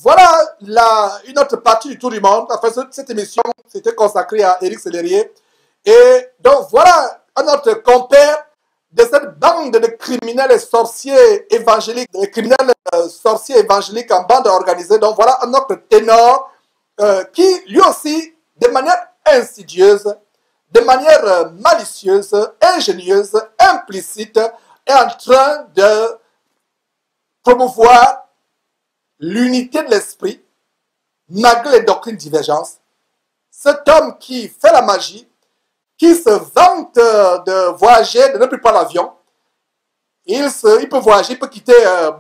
voilà une autre partie du Tour du Monde. Enfin, cette émission c'était consacrée à Éric Sellerier. Et donc, voilà un autre compère de cette bande de criminels et sorciers évangéliques, de criminels sorciers évangéliques en bande organisée. Donc, voilà un autre ténor qui, lui aussi, de manière insidieuse, de manière malicieuse, ingénieuse, implicite, est en train de promouvoir l'unité de l'esprit, malgré les doctrines divergences. Cet homme qui fait la magie, qui se vante de voyager, de ne plus prendre l'avion, il peut voyager, il peut quitter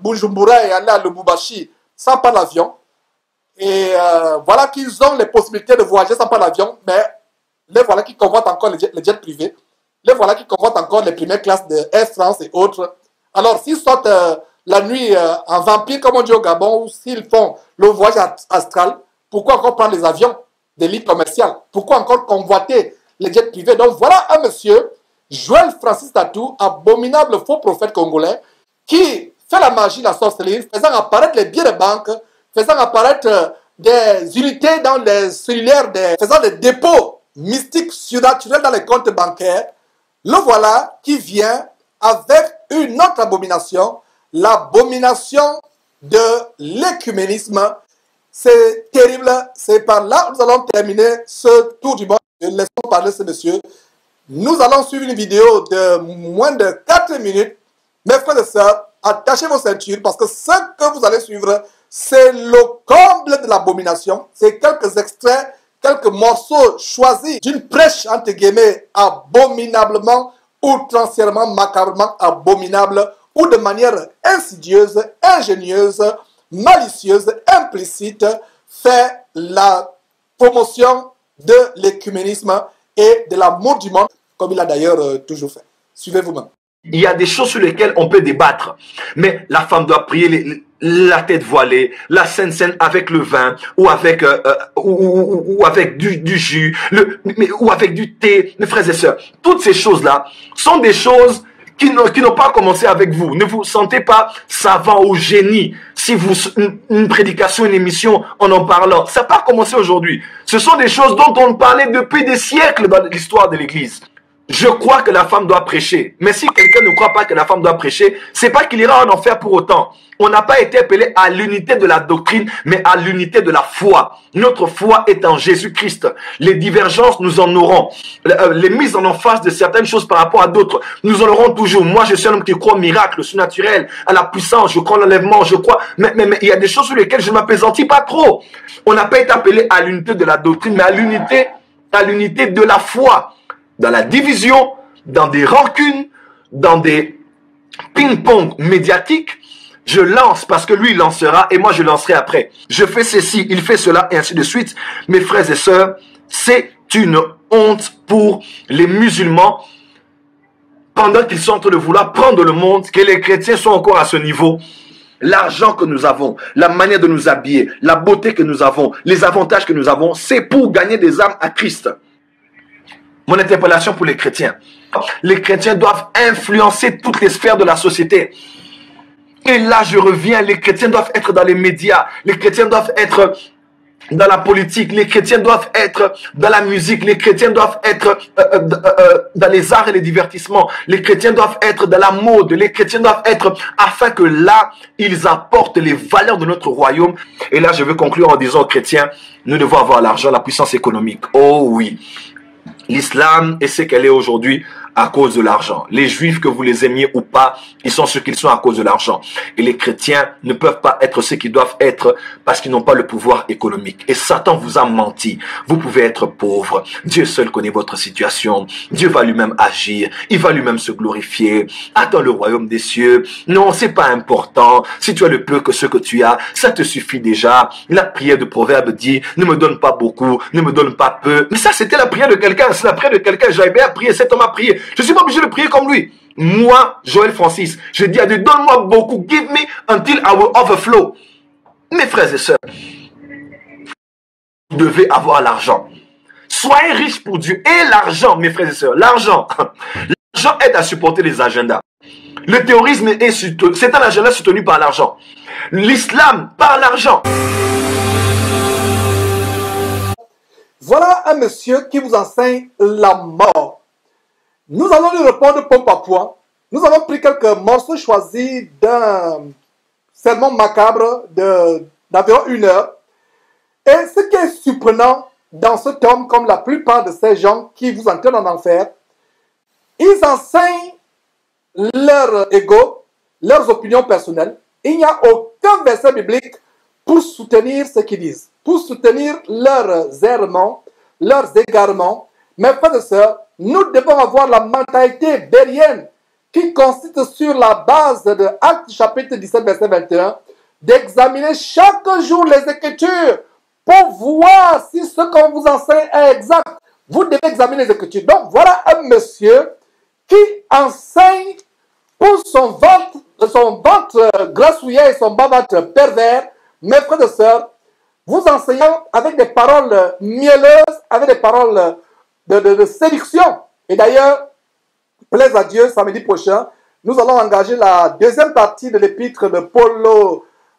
Bujumbura et aller à Lubumbashi sans prendre l'avion. Et voilà qu'ils ont les possibilités de voyager sans prendre l'avion, mais les voilà qui convoitent encore les jets privés, les voilà qui convoitent encore les premières classes de Air France et autres. Alors, s'ils sortent la nuit en vampire, comme on dit au Gabon, ou s'ils font le voyage astral, pourquoi encore prendre les avions des lignes commerciales? Pourquoi encore convoiter les jets privés? Donc, voilà un monsieur, Joël Francis Tatou, abominable faux prophète congolais, qui fait la magie, la sorcellerie, faisant apparaître les billets de banque, faisant apparaître des unités dans les cellulaires, faisant des dépôts mystiques surnaturels dans les comptes bancaires. Le voilà qui vient avec une autre abomination, l'abomination de l'écuménisme. C'est terrible. C'est par là que nous allons terminer ce tour du monde. Laissons parler ce monsieur. Nous allons suivre une vidéo de moins de 4 minutes. Mes frères et sœurs, attachez vos ceintures parce que ce que vous allez suivre, c'est le comble de l'abomination. C'est quelques extraits, quelques morceaux choisis d'une prêche, entre guillemets, abominablement, outrancièrement, macabrement abominable, ou de manière insidieuse, ingénieuse, malicieuse, implicite, fait la promotion de l'écuménisme et de l'amour du monde, comme il a d'ailleurs toujours fait. Suivez vous-même. Il y a des choses sur lesquelles on peut débattre, mais la femme doit prier la tête voilée, la Sainte Seine avec le vin, ou avec du jus, ou avec du thé, mes frères et sœurs. Toutes ces choses-là sont des choses qui n'ont pas commencé avec vous. Ne vous sentez pas savant ou génie si une prédication, une émission en parlant. Ça n'a pas commencé aujourd'hui. Ce sont des choses dont on parlait depuis des siècles dans l'histoire de l'Église. Je crois que la femme doit prêcher. Mais si quelqu'un ne croit pas que la femme doit prêcher, c'est pas qu'il ira en enfer pour autant. On n'a pas été appelé à l'unité de la doctrine, mais à l'unité de la foi. Notre foi est en Jésus-Christ. Les divergences, nous en aurons. Les mises en face de certaines choses par rapport à d'autres, nous en aurons toujours. Moi, je suis un homme qui croit au miracle, au surnaturel, à la puissance, je crois à l'enlèvement, je crois... Mais il y a des choses sur lesquelles je ne m'appesantis pas trop. On n'a pas été appelé à l'unité de la doctrine, mais à l'unité de la foi. Dans la division, dans des rancunes, dans des ping-pong médiatiques, je lance parce que lui il lancera et moi je lancerai après. Je fais ceci, il fait cela et ainsi de suite. Mes frères et sœurs, c'est une honte pour les musulmans pendant qu'ils sont en train de vouloir prendre le monde, que les chrétiens sont encore à ce niveau. L'argent que nous avons, la manière de nous habiller, la beauté que nous avons, les avantages que nous avons, c'est pour gagner des âmes à Christ. Mon interpellation pour les chrétiens. Les chrétiens doivent influencer toutes les sphères de la société. Et là, je reviens, les chrétiens doivent être dans les médias, les chrétiens doivent être dans la politique, les chrétiens doivent être dans la musique, les chrétiens doivent être dans les arts et les divertissements, les chrétiens doivent être dans la mode, les chrétiens doivent être, afin que là, ils apportent les valeurs de notre royaume. Et là, je veux conclure en disant aux chrétiens, nous devons avoir l'argent, la puissance économique. Oh oui. L'islam est ce qu'elle est aujourd'hui à cause de l'argent. Les juifs, que vous les aimiez ou pas, ils sont ce qu'ils sont à cause de l'argent. Et les chrétiens ne peuvent pas être ce qu'ils doivent être parce qu'ils n'ont pas le pouvoir économique. Et Satan vous a menti. Vous pouvez être pauvre. Dieu seul connaît votre situation. Dieu va lui-même agir. Il va lui-même se glorifier. Attends le royaume des cieux. Non, c'est pas important. Si tu as le peu que ce que tu as, ça te suffit déjà. La prière de Proverbe dit, ne me donne pas beaucoup, ne me donne pas peu. Mais ça, c'était la prière de quelqu'un. C'est la prière de quelqu'un. J'avais bien prié. Cet homme a prié. Je ne suis pas obligé de prier comme lui. Moi, Joël Francis, je dis à Dieu, donne-moi beaucoup. Give me until I will overflow. Mes frères et sœurs, vous devez avoir l'argent. Soyez riches pour Dieu. Et l'argent, mes frères et sœurs, l'argent aide à supporter les agendas. Le terrorisme c'est un agenda soutenu par l'argent. L'islam par l'argent. un monsieur qui vous enseigne la mort. Nous allons lui répondre point par point. Nous avons pris quelques morceaux choisis d'un sermon macabre d'environ 1 heure. Et ce qui est surprenant dans cet homme, comme la plupart de ces gens qui vous entraînent en enfer, ils enseignent leur ego, leurs opinions personnelles. Il n'y a aucun verset biblique pour soutenir ce qu'ils disent, pour soutenir leurs errements, leurs égarements. Mais frères et sœurs, nous devons avoir la mentalité bérienne qui consiste sur la base de Actes chapitre 17, verset 21, d'examiner chaque jour les Écritures pour voir si ce qu'on vous enseigne est exact. Vous devez examiner les Écritures. Donc voilà un monsieur qui enseigne pour son ventre grassouillet et son bas-ventre pervers. Mes frères et sœurs, vous enseignant avec des paroles mielleuses, avec des paroles de séduction. Et d'ailleurs, plaise à Dieu, samedi prochain, nous allons engager la deuxième partie de l'épître de Paul,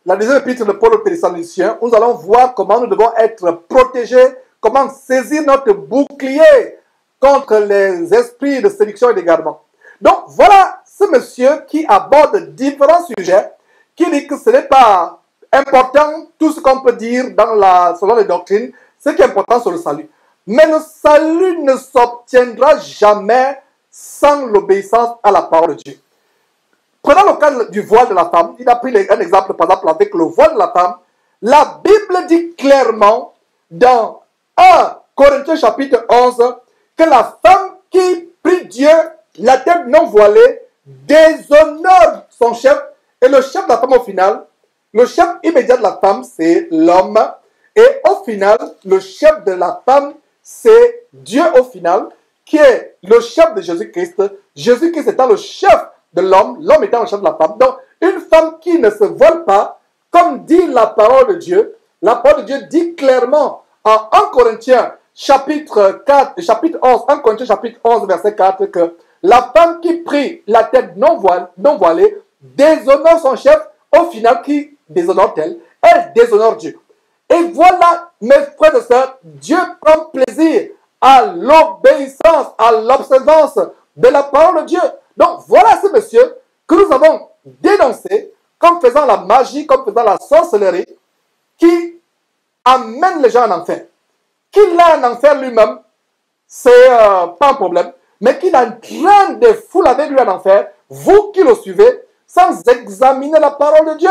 la deuxième épître de Paul aux Thessaloniciens. Nous allons voir comment nous devons être protégés, comment saisir notre bouclier contre les esprits de séduction et d'égarement. Donc voilà ce monsieur qui aborde différents sujets, qui dit que ce n'est pas important tout ce qu'on peut dire selon les doctrines, ce qui est important c'est le salut. Mais le salut ne s'obtiendra jamais sans l'obéissance à la parole de Dieu. Prenons le cas du voile de la femme. Il a pris un exemple, par exemple, avec le voile de la femme. La Bible dit clairement dans 1 Corinthiens chapitre 11 que la femme qui prie Dieu, la tête non voilée, déshonore son chef. Et le chef de la femme au final, le chef immédiat de la femme, c'est l'homme. Et au final, le chef de la femme, c'est Dieu au final, qui est le chef de Jésus-Christ. Jésus-Christ étant le chef de l'homme, l'homme étant le chef de la femme. Donc, une femme qui ne se vole pas, comme dit la parole de Dieu, la parole de Dieu dit clairement en 1 Corinthiens chapitre 4, chapitre 11, 1 Corinthiens chapitre 11, verset 4, que la femme qui prie la tête non voilée déshonore son chef, au final, qui déshonore-t-elle? Elle déshonore Dieu. Et voilà, mes frères et sœurs, Dieu prend plaisir à l'obéissance, à l'observance de la parole de Dieu. Donc voilà ce monsieur que nous avons dénoncé comme faisant la magie, comme faisant la sorcellerie, qui amène les gens en enfer. Qu'il a en enfer lui-même, c'est pas un problème, mais qu'il entraîne des foules avec lui en enfer, vous qui le suivez, sans examiner la parole de Dieu.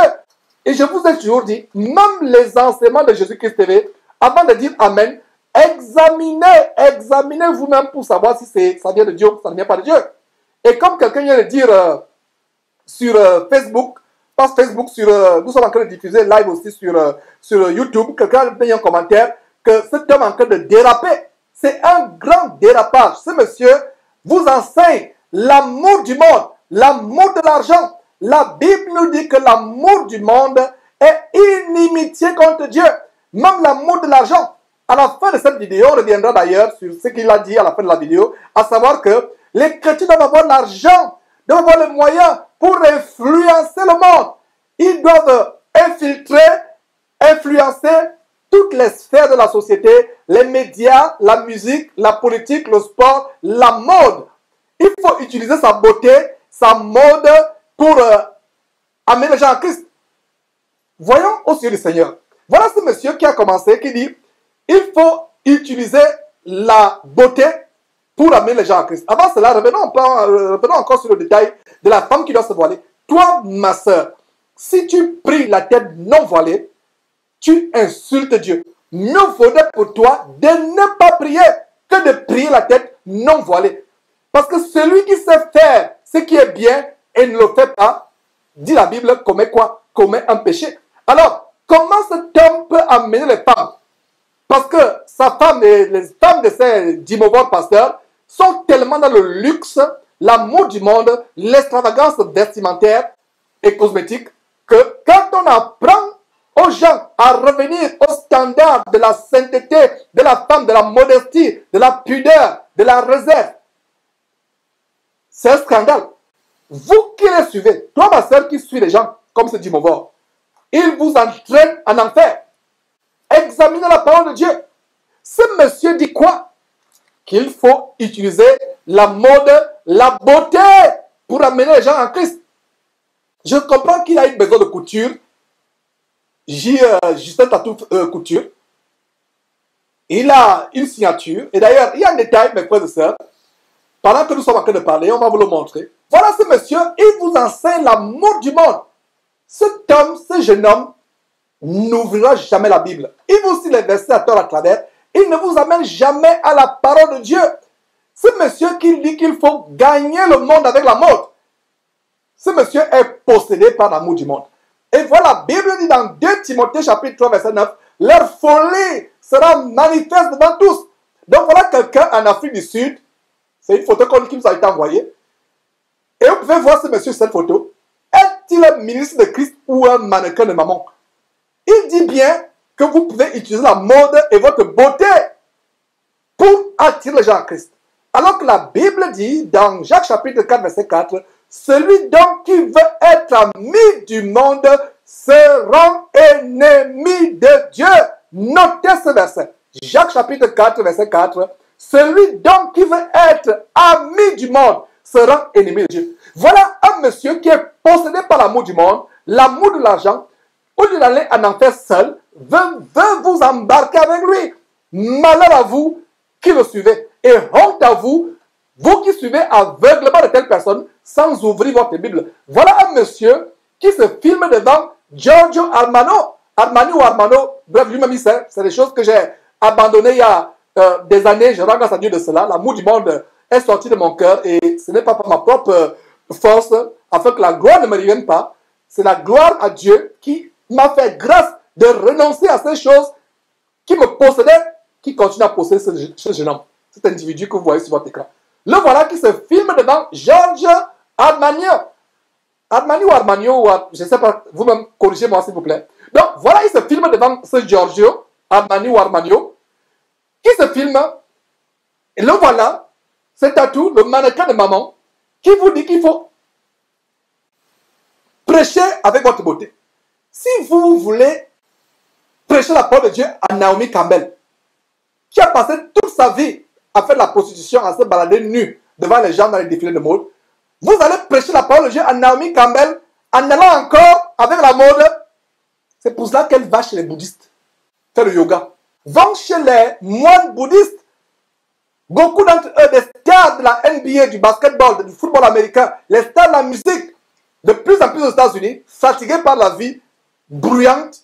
Et je vous ai toujours dit, même les enseignements de Jésus-Christ TV, avant de dire Amen, examinez vous-même pour savoir si ça vient de Dieu ou ça ne vient pas de Dieu. Et comme quelqu'un vient de dire sur Facebook, pas Facebook, nous sommes en train de diffuser live aussi sur YouTube, quelqu'un a mis un commentaire que cet homme est en train de déraper. C'est un grand dérapage. Ce monsieur vous enseigne l'amour du monde, l'amour de l'argent. La Bible nous dit que l'amour du monde est inimitié contre Dieu. Même l'amour de l'argent. À la fin de cette vidéo, on reviendra d'ailleurs sur ce qu'il a dit à la fin de la vidéo, à savoir que les chrétiens doivent avoir l'argent, doivent avoir les moyens pour influencer le monde. Ils doivent influencer toutes les sphères de la société, les médias, la musique, la politique, le sport, la mode. Il faut utiliser sa beauté, sa mode pour amener les gens à Christ. Voyons aux yeux du Seigneur. Voilà ce monsieur qui a commencé, qui dit, il faut utiliser la beauté pour amener les gens à Christ. Avant cela, revenons encore sur le détail de la femme qui doit se voiler. Toi, ma soeur, si tu pries la tête non voilée, tu insultes Dieu. Mieux vaudrait pour toi de ne pas prier que de prier la tête non voilée. Parce que celui qui sait faire ce qui est bien et ne le fait pas, dit la Bible, commet quoi? Commet un péché. Alors, comment cet homme peut amener les femmes? Parce que sa femme et les femmes de ces dimovords pasteurs sont tellement dans le luxe, l'amour du monde, l'extravagance vestimentaire et cosmétique, que quand on apprend aux gens à revenir au standard de la sainteté de la femme, de la modestie, de la pudeur, de la réserve, c'est un scandale. Vous qui les suivez, toi ma soeur qui suit les gens comme ce Dimovor, ils vous entraînent en enfer. Examinez la parole de Dieu. Ce monsieur dit quoi? Qu'il faut utiliser la mode, la beauté pour amener les gens en Christ. Je comprends qu'il a une maison de couture, Justin Tatou Couture. Il a une signature. Et d'ailleurs, il y a un détail, mes frères et sœurs. Pendant que nous sommes en train de parler, on va vous le montrer. Voilà ce monsieur, il vous enseigne la mode du monde. Cet homme, ce jeune homme, n'ouvrira jamais la Bible. Il vous cite les versets à tort à travers. Il ne vous amène jamais à la parole de Dieu. Ce monsieur qui dit qu'il faut gagner le monde avec la mode. Ce monsieur est possédé par l'amour du monde. Et voilà, la Bible dit dans 2 Timothée chapitre 3 verset 9, leur folie sera manifeste devant tous. Donc voilà quelqu'un en Afrique du Sud, c'est une photo qui nous a été envoyée. Et vous pouvez voir ce monsieur sur cette photo. Est-il un ministre de Christ ou un mannequin de maman? Il dit bien que vous pouvez utiliser la mode et votre beauté pour attirer les gens à Christ. Alors que la Bible dit dans Jacques chapitre 4 verset 4, celui donc qui veut être ami du monde se rend ennemi de Dieu. Notez ce verset. Jacques chapitre 4 verset 4. Celui donc qui veut être ami du monde se rend ennemi de Dieu. Voilà un monsieur qui est possédé par l'amour du monde, l'amour de l'argent. Au lieu d'aller en enfer seul, veut vous embarquer avec lui. Malheur à vous qui le suivez. Et honte à vous, vous qui suivez aveuglement de telles personnes sans ouvrir votre Bible. Voilà un monsieur qui se filme devant Giorgio Armani ou Armano. Bref, lui-même, c'est des choses que j'ai abandonnées il y a des années. Je rends grâce à Dieu de cela. L'amour du monde est sorti de mon cœur et ce n'est pas par ma propre force afin que la gloire ne me revienne pas. C'est la gloire à Dieu qui m'a fait grâce de renoncer à ces choses qui me possédaient, qui continuent à posséder ce jeune homme, cet individu que vous voyez sur votre écran. Le voilà qui se filme devant Giorgio Armani. Armani ou Armanio, je ne sais pas, vous-même corrigez-moi s'il vous plaît. Donc voilà, il se filme devant ce Giorgio Armani ou Armanio, qui se filme, et le voilà, c'est Tatou, le mannequin de maman, qui vous dit qu'il faut prêcher avec votre beauté. Si vous voulez prêcher la parole de Dieu à Naomi Campbell, qui a passé toute sa vie à faire de la prostitution, à se balader nu devant les gens dans les défilés de mode, vous allez prêcher la parole de Dieu à Naomi Campbell en allant encore avec la mode. C'est pour cela qu'elle va chez les bouddhistes faire le yoga. Vont chez les moines bouddhistes. Beaucoup d'entre eux, des stars de la NBA, du basketball, du football américain, les stars de la musique, de plus en plus aux États-Unis, fatigués par la vie bruyante,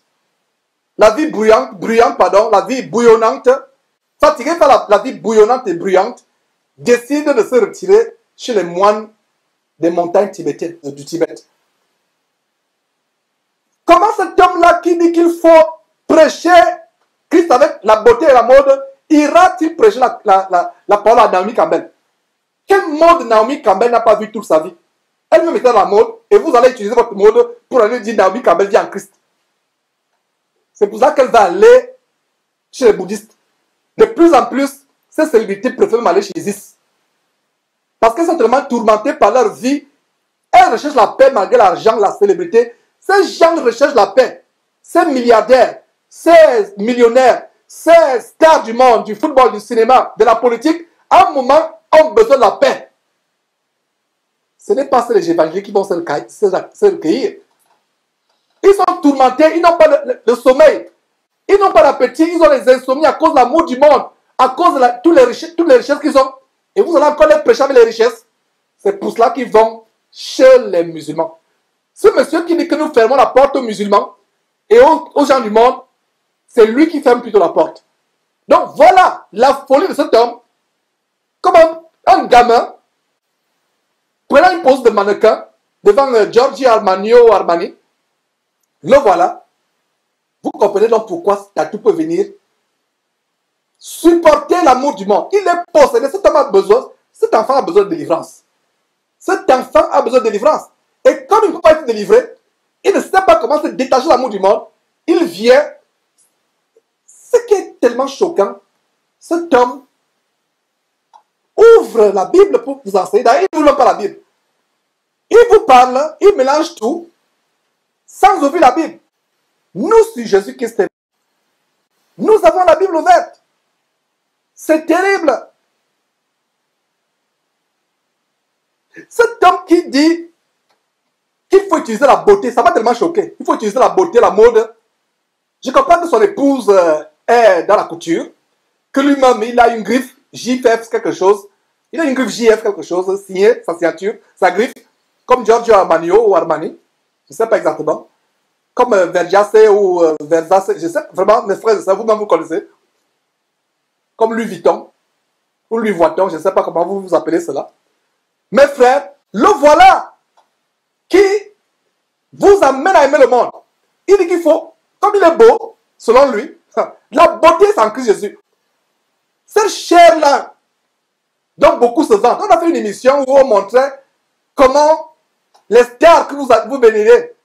la vie bouillonnante, fatigués par la vie bouillonnante et bruyante, décident de se retirer chez les moines des montagnes tibétaines, du Tibet. Comment cet homme-là qui dit qu'il faut prêcher Christ avec la beauté et la mode, ira-t-il prêcher la parole à Naomi Campbell? Quelle mode Naomi Campbell n'a pas vu toute sa vie? Elle-même était dans la mode et vous allez utiliser votre mode pour aller dire Naomi Campbell vit en Christ. C'est pour ça qu'elle va aller chez les bouddhistes. De plus en plus, ces célébrités préfèrent même aller chez Isis. Parce qu'elles sont tellement tourmentées par leur vie. Elles recherchent la paix malgré l'argent, la célébrité. Ces gens recherchent la paix. Ces milliardaires, ces millionnaires, ces stars du monde, du football, du cinéma, de la politique, à un moment, ont besoin de la paix. Ce n'est pas ces évangéliques qui vont se recueillir. Ils sont tourmentés, ils n'ont pas de sommeil. Ils n'ont pas d'appétit, ils ont les insomnies à cause de l'amour du monde, à cause de toutes les richesses qu'ils ont. Et vous allez encore les prêcher avec les richesses. C'est pour cela qu'ils vont chez les musulmans. Ce monsieur qui dit que nous fermons la porte aux musulmans et aux gens du monde, c'est lui qui ferme plutôt la porte. Donc voilà la folie de cet homme. Comme un gamin prenant une pose de mannequin devant Giorgio Armani ou Armani. Le voilà. Vous comprenez donc pourquoi Tatou peut venir supporter l'amour du monde. Il est possédé. Cet homme a besoin, cet enfant a besoin de délivrance. Cet enfant a besoin de délivrance. Et comme il ne peut pas être délivré, il ne sait pas comment se détacher de l'amour du monde. Il vient. Ce qui est tellement choquant, cet homme ouvre la Bible pour vous enseigner. D'ailleurs, il n'ouvre pas la Bible. Il vous parle, il mélange tout, sans ouvrir la Bible. Nous, sur Jésus-Christ, nous avons la Bible ouverte. C'est terrible. Cet homme qui dit qu'il faut utiliser la beauté, ça m'a tellement choqué. Il faut utiliser la beauté, la mode. Je comprends que son épouse est dans la couture, que lui-même, il a une griffe JF quelque chose. Il a une griffe JF quelque chose, signé, sa signature, sa griffe, comme Giorgio Armani ou Armani. Je ne sais pas exactement. Comme Versace ou Versace, je sais vraiment, mes frères et sœurs, vous-même vous connaissez. Comme Louis Vuitton ou Louis Vuitton, je ne sais pas comment vous vous appelez cela. Mes frères, le voilà qui vous amène à aimer le monde. Il dit qu'il faut, comme il est beau, selon lui, la beauté c'est en Christ Jésus. Cette chair-là, dont beaucoup se vantent. On a fait une émission où on montrait comment les stars que vous vénérez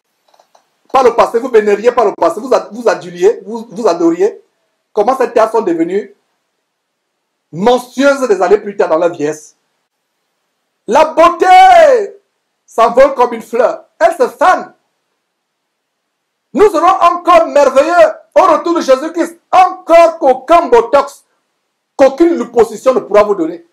par le passé, vous vénériez par le passé, vous aduliez, vous adoriez, comment ces stars sont devenues monstrueuses des années plus tard dans la vieillesse. La beauté s'envole comme une fleur. Elle se fane. Nous serons encore merveilleux au retour de Jésus-Christ. Encore qu'aucun botox, qu'aucune liposuction ne pourra vous donner.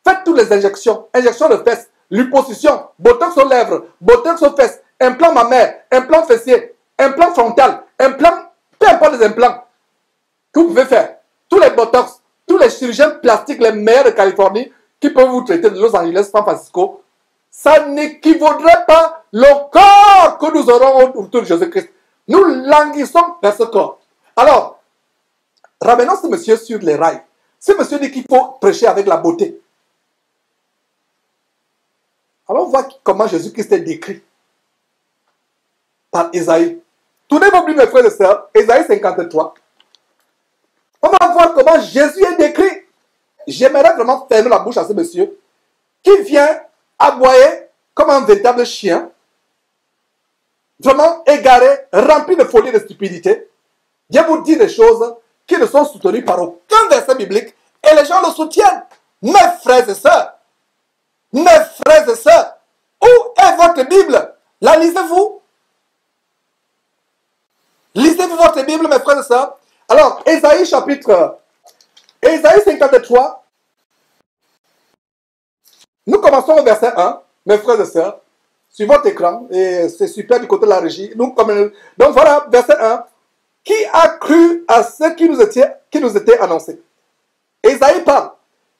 Faites toutes les injections. Injections de fesses, liposuction, botox aux lèvres, botox aux fesses, implant mammaire, implant fessier, implant frontal, implant, peu importe les implants que vous pouvez faire. Tous les botox, tous les chirurgiens plastiques, les meilleurs de Californie, qui peuvent vous traiter de Los Angeles, San Francisco, ça n'équivaudrait pas le corps que nous aurons autour de Jésus-Christ. Nous languissons vers ce corps. Alors, ramenons ce monsieur sur les rails. Ce monsieur dit qu'il faut prêcher avec la beauté. Alors, on voit comment Jésus-Christ est décrit par Ésaïe. Tournez-vous plus, mes frères et sœurs, Ésaïe 53. On va voir comment Jésus est décrit. J'aimerais vraiment fermer la bouche à ce monsieur qui vient aboyer comme un véritable chien, vraiment égaré, rempli de folie et de stupidité. Vient vous dire des choses qui ne sont soutenues par aucun verset biblique et les gens le soutiennent. Mes frères et sœurs, où est votre Bible? La lisez-vous? Lisez-vous votre Bible, mes frères et sœurs? Alors, Ésaïe 53, nous commençons au verset 1, mes frères et sœurs, sur votre écran, et c'est super du côté de la régie. Donc voilà, verset 1. Qui a cru à ce qui nous était annoncé? Ésaïe parle.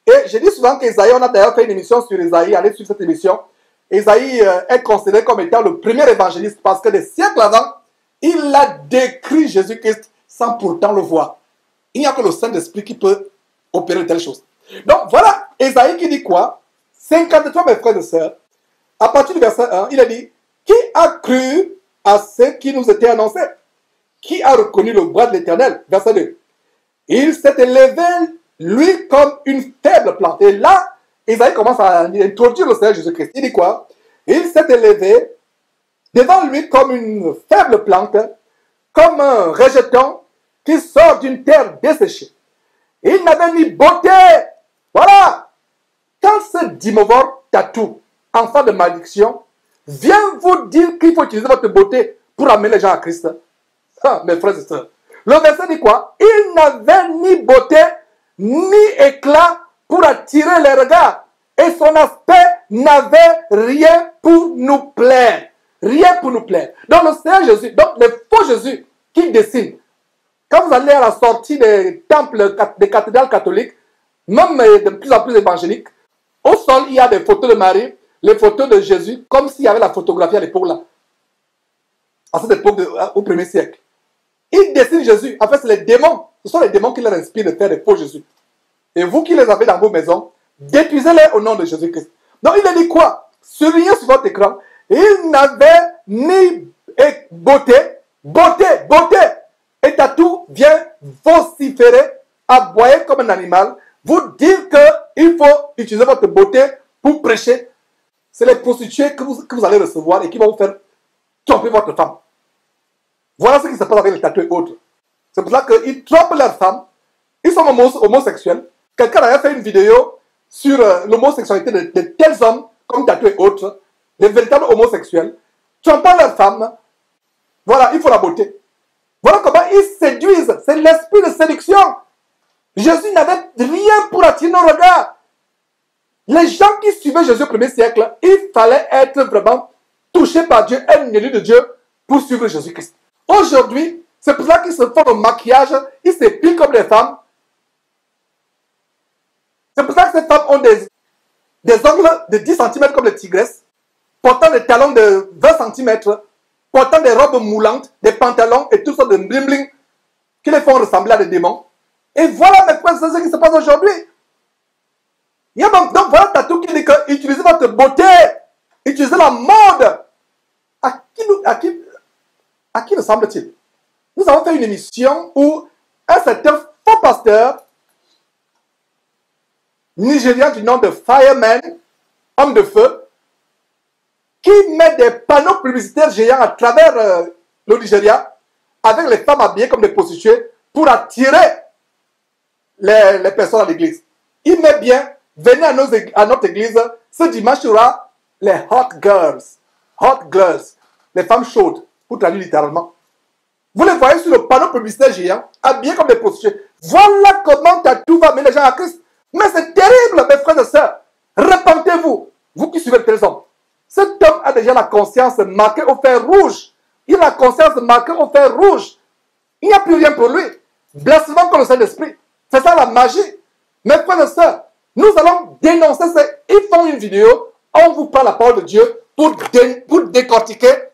Et je dis souvent qu'Ésaïe, on a d'ailleurs fait une émission sur Ésaïe, allez suivre cette émission. Ésaïe est considéré comme étant le premier évangéliste parce que des siècles avant, il a décrit Jésus-Christ sans pourtant le voir. Il n'y a que le Saint-Esprit qui peut opérer de telles choses. Donc voilà, Ésaïe qui dit quoi? 53, mes frères et sœurs, à partir du verset 1, il a dit, qui a cru à ce qui nous était annoncé? Qui a reconnu le bras de l'Éternel? Verset 2. Il s'est élevé, lui, comme une faible plante. Et là, Ésaïe commence à introduire le Seigneur Jésus-Christ. Il dit quoi? Il s'est élevé devant lui comme une faible plante, comme un rejeton qui sort d'une terre desséchée. Il n'avait ni beauté. Voilà. Quand ce dimorphe tatou, enfant de malédiction, vient vous dire qu'il faut utiliser votre beauté pour amener les gens à Christ. Ah, mes frères et sœurs. Le verset dit quoi? Il n'avait ni beauté, ni éclat pour attirer les regards. Et son aspect n'avait rien pour nous plaire. Rien pour nous plaire. Donc le Seigneur Jésus, donc les faux Jésus qui dessinent. Quand vous allez à la sortie des temples, des cathédrales catholiques, même de plus en plus évangéliques, au sol, il y a des photos de Marie, les photos de Jésus, comme s'il y avait la photographie à l'époque là. À cette époque, au 1er siècle. Ils dessinent Jésus. En fait, c'est les démons. Ce sont les démons qui leur inspirent de faire des faux Jésus. Et vous qui les avez dans vos maisons, détruisez-les au nom de Jésus-Christ. Donc, il a dit quoi? Surlignez sur votre écran. Il n'avait ni beauté. Et Tatou vient vociférer, aboyer comme un animal, vous dire qu'il faut utiliser votre beauté pour prêcher. C'est les prostituées que vous allez recevoir et qui vont vous faire tromper votre femme. Voilà ce qui se passe avec les tatoués et autres. C'est pour ça qu'ils trompent leurs femmes. Ils sont homosexuels. Quelqu'un a fait une vidéo sur l'homosexualité de tels hommes comme tatoués et autres, des véritables homosexuels, trompant leurs femmes. Voilà, il faut la beauté. Voilà comment ils séduisent. C'est l'esprit de séduction. Jésus n'avait rien pour attirer nos regards. Les gens qui suivaient Jésus au premier siècle, il fallait être vraiment touché par Dieu, un élu de Dieu pour suivre Jésus-Christ. Aujourd'hui, c'est pour ça qu'ils se font le maquillage, ils s'épilent comme les femmes. C'est pour ça que ces femmes ont des ongles de 10 cm comme les tigresses, portant des talons de 20 cm, portant des robes moulantes, des pantalons et toutes sortes de bling-bling qui les font ressembler à des démons. Et voilà mes frères, c'est ce qui se passe aujourd'hui. Donc voilà Tatou qui dit que utilisez votre beauté, utilisez la mode. À qui ressemble-t-il? Nous avons fait une émission où un certain faux pasteur nigérien du nom de Fireman, homme de feu, qui met des panneaux publicitaires géants à travers le Nigeria avec les femmes habillées comme des prostituées pour attirer les personnes à l'église. Il met bien, venez à notre église, ce dimanche il y aura les hot girls, les femmes chaudes, pour traduire littéralement. Vous les voyez sur le panneau publicitaire géant, habillés comme des prostituées. Voilà comment tout va mener les gens à Christ. Mais c'est terrible, mes frères et sœurs. Repentez-vous, vous qui suivez tel homme. Cet homme a déjà la conscience marquée au fer rouge. Il a la conscience marquée au fer rouge. Il n'y a plus rien pour lui. Blasphème comme le Saint-Esprit. C'est ça la magie. Mes frères et sœurs, nous allons dénoncer ça. Ils font une vidéo, on vous prend la parole de Dieu pour décortiquer,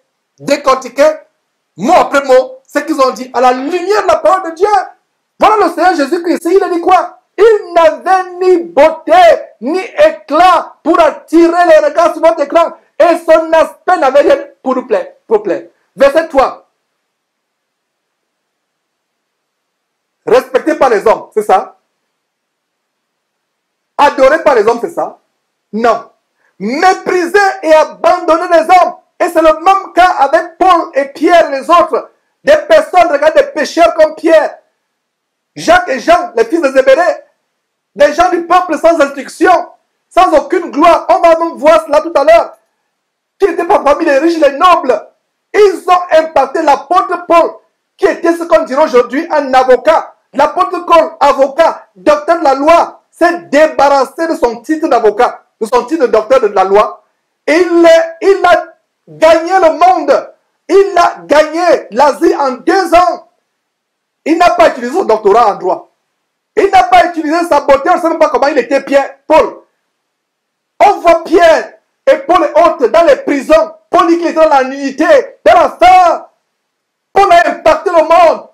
mot après mot, ce qu'ils ont dit à la lumière de la parole de Dieu. Voilà le Seigneur Jésus-Christ. Il a dit quoi? Il n'avait ni beauté, ni éclat pour attirer les regards sur notre écran. Et son aspect n'avait rien pour nous plaire. Verset 3. Respecté par les hommes, c'est ça? Adoré par les hommes, c'est ça? Non. Méprisé et abandonné des hommes. Et c'est le même cas avec Paul et Pierre et les autres. Des personnes, regardent des pécheurs comme Pierre, Jacques et Jean, les fils de Zébédée. Des gens du peuple sans instruction, sans aucune gloire. On va même voir cela tout à l'heure. Qui n'étaient pas parmi les riches, les nobles. Ils ont impacté l'apôtre Paul, qui était ce qu'on dirait aujourd'hui un avocat. L'apôtre Paul, avocat, docteur de la loi, s'est débarrassé de son titre d'avocat, de son titre de docteur de la loi. Il a gagné le monde. Il a gagné l'Asie en 2 ans. Il n'a pas utilisé son doctorat en droit. Il n'a pas utilisé sa beauté, on ne sait même pas comment il était Paul. On voit Pierre et Paul et autres dans les prisons. Paul dit qu'il était dans la nudité, dans la faim. Paul a impacté le monde.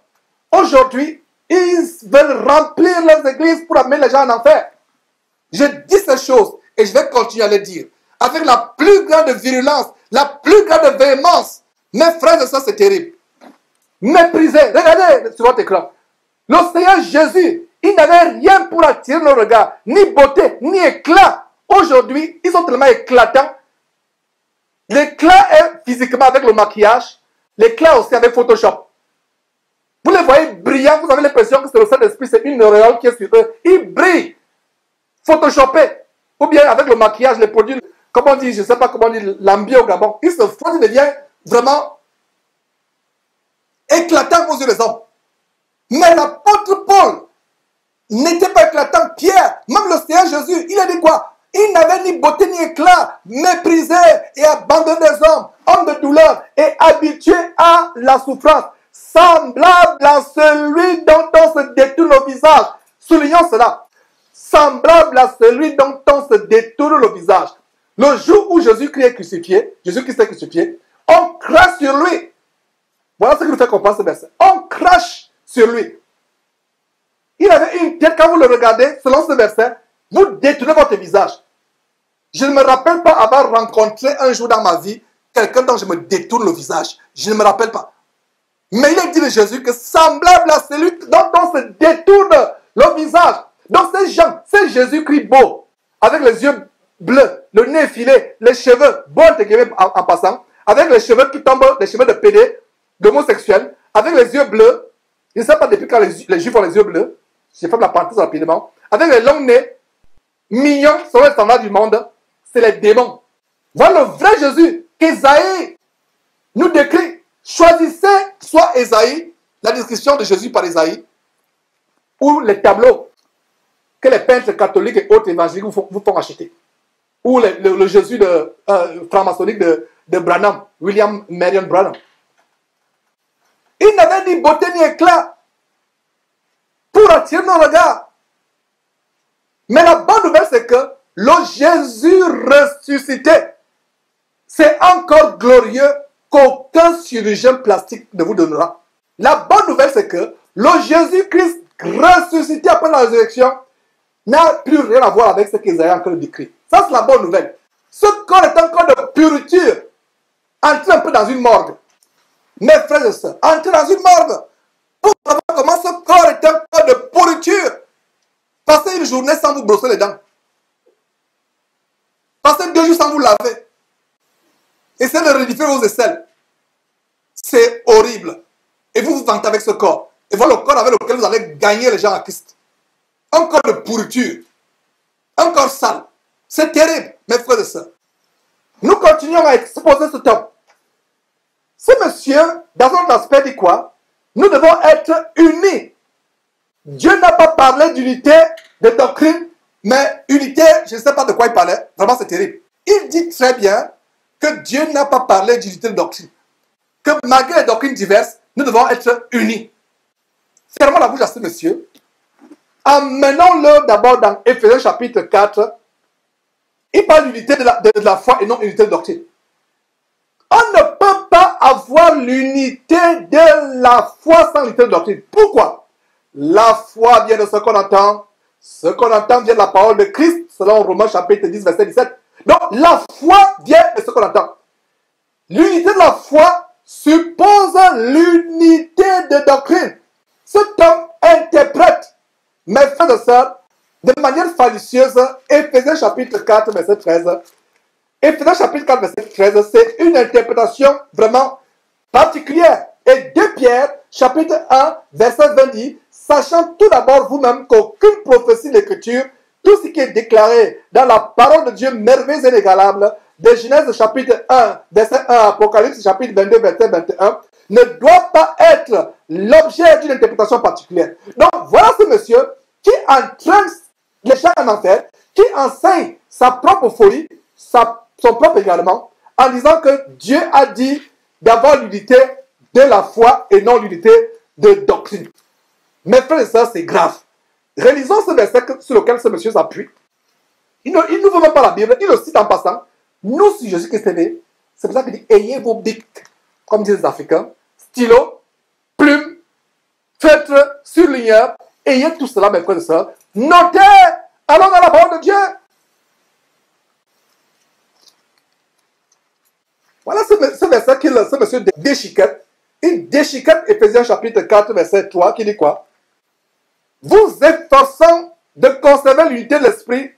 Aujourd'hui, ils veulent remplir leurs églises pour amener les gens en enfer. Je dis ces choses et je vais continuer à les dire avec la plus grande virulence, la plus grande véhémence. Mes frères et sœurs, c'est terrible. Méprisé. Regardez sur votre écran. Le Seigneur Jésus, il n'avait rien pour attirer nos regards, ni beauté, ni éclat. Aujourd'hui, ils sont tellement éclatants. L'éclat est physiquement avec le maquillage, l'éclat aussi avec Photoshop. Vous les voyez brillants, vous avez l'impression que c'est le Saint-Esprit, c'est une auréole qui est sur eux. Ils brillent, photoshopés, ou bien avec le maquillage, les produits, comment on dit, je ne sais pas comment on dit, l'ambiance au Gabon. Ils se font, ils deviennent vraiment éclatants aux yeux des hommes. Mais l'apôtre Paul n'était pas éclatant. Pierre, même le Seigneur Jésus, il a dit quoi? Il n'avait ni beauté ni éclat, méprisé et abandonné des hommes, homme de douleur et habitué à la souffrance, semblable à celui dont on se détourne le visage. Soulignons cela. Semblable à celui dont on se détourne le visage. Le jour où Jésus-Christ est crucifié, on crache sur lui. Voilà ce qui nous fait comprendre ce verset. On crache sur lui. Il avait une tête, quand vous le regardez, selon ce verset, vous détournez votre visage. Je ne me rappelle pas avoir rencontré un jour dans ma vie quelqu'un dont je me détourne le visage. Je ne me rappelle pas. Mais il est dit de Jésus que semblable à celui dont on se détourne le visage. Donc ces gens, c'est Jésus-Christ beau, avec les yeux bleus, le nez filé, les cheveux beaux en passant, avec les cheveux qui tombent, les cheveux de pédé, d'homosexuels, avec les yeux bleus. Je ne sais pas depuis quand les Juifs ont les yeux bleus. J'ai fait la parenthèse rapidement. Avec les longs nez, mignons, selon les standards du monde, c'est les démons. Voilà le vrai Jésus qu'Ésaïe nous décrit. Choisissez soit Ésaïe, la description de Jésus par Ésaïe, ou les tableaux que les peintres catholiques et autres évangéliques vous font acheter. Ou le Jésus franc-maçonnique de Branham, William Marion Branham. Il n'avait ni beauté ni éclat pour attirer nos regards. Mais la bonne nouvelle, c'est que le Jésus ressuscité, c'est encore glorieux qu'aucun chirurgien plastique ne vous donnera. La bonne nouvelle, c'est que le Jésus-Christ ressuscité après la résurrection n'a plus rien à voir avec ce qu'Isaïe a encore décrit. Ça, c'est la bonne nouvelle. Ce corps est un corps de puriture. Entrez un peu dans une morgue. Mes frères et sœurs, entrez dans une morgue pour savoir comment ce corps est un corps de pourriture. Passez une journée sans vous brosser les dents. Passez 2 jours sans vous laver. Essayez de rédifier vos aisselles. C'est horrible. Et vous vous vantez avec ce corps. Et voilà le corps avec lequel vous allez gagner les gens à Christ. Un corps de pourriture. Un corps sale. C'est terrible, mes frères et sœurs. Nous continuons à exposer ce homme. Ce monsieur, dans un aspect, dit quoi? Nous devons être unis. Dieu n'a pas parlé d'unité de doctrine, mais unité, je ne sais pas de quoi il parlait. Vraiment, c'est terrible. Il dit très bien que Dieu n'a pas parlé d'unité de doctrine. Que malgré les doctrines diverses, nous devons être unis. Fermons la bouche à ce monsieur. Amenons-le d'abord dans Éphésiens chapitre 4. Il parle d'unité de la foi et non unité de doctrine. On ne peut pas avoir l'unité de la foi sans l'unité de doctrine. Pourquoi? La foi vient de ce qu'on entend. Ce qu'on entend vient de la parole de Christ, selon Romains chapitre 10, verset 17. Donc, la foi vient de ce qu'on entend. L'unité de la foi suppose l'unité de doctrine. Cet homme interprète, mes frères et sœurs, de manière fallacieuse, Éphésiens chapitre 4, verset 13. Éphésiens chapitre 4, verset 13, c'est une interprétation vraiment particulière. Et 2 Pierre, chapitre 1, verset 20 dit, sachant tout d'abord vous-même qu'aucune prophétie de l'Écriture, tout ce qui est déclaré dans la parole de Dieu merveilleuse et inégalable, de Genèse chapitre 1, verset 1, Apocalypse chapitre 22, verset 21, ne doit pas être l'objet d'une interprétation particulière. Donc voilà ce monsieur qui entraîne les gens en enfer, qui enseigne sa propre folie, son propre également, en disant que Dieu a dit d'avoir l'unité de la foi et non l'unité de doctrine. Mes frères et sœurs, c'est grave. Réalisons ce verset sur lequel ce monsieur s'appuie. Il ne veut même pas la Bible, il le cite en passant. Nous, si Jésus-Christ est né, c'est pour ça qu'il dit ayez vos bics, comme disent les Africains, stylo, plume, feutre, surligneur, ayez tout cela, mes frères et sœurs. Notez, allons dans la parole de Dieu. Voilà ce verset que ce monsieur déchiquette. Il déchiquette Éphésiens chapitre 4, verset 3, qui dit quoi? Vous efforçant de conserver l'unité de l'esprit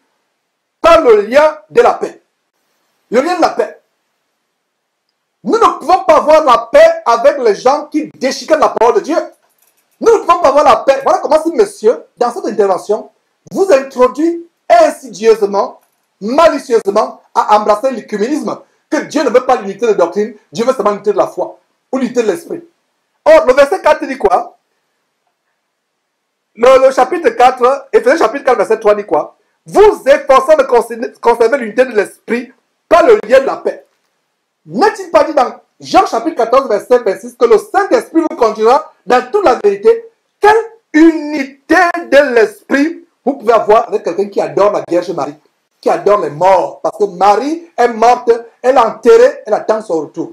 par le lien de la paix. Le lien de la paix. Nous ne pouvons pas avoir la paix avec les gens qui déchiquettent la parole de Dieu. Nous ne pouvons pas avoir la paix. Voilà comment ce monsieur, dans cette intervention, vous introduit insidieusement, malicieusement à embrasser l'écuménisme. Que Dieu ne veut pas l'unité de doctrine, Dieu veut seulement l'unité de la foi, ou l'unité de l'esprit. Or, le verset 4 dit quoi? Le chapitre 4, Éphésiens chapitre 4, verset 3 dit quoi? Vous efforçant de conserver l'unité de l'esprit par le lien de la paix. N'est-il pas dit dans Jean chapitre 14, verset 26 que le Saint-Esprit vous conduira dans toute la vérité? Quelle unité de l'esprit vous pouvez avoir avec quelqu'un qui adore la Vierge Marie, qui adore les morts? Parce que Marie est morte, elle est enterrée, elle attend son retour.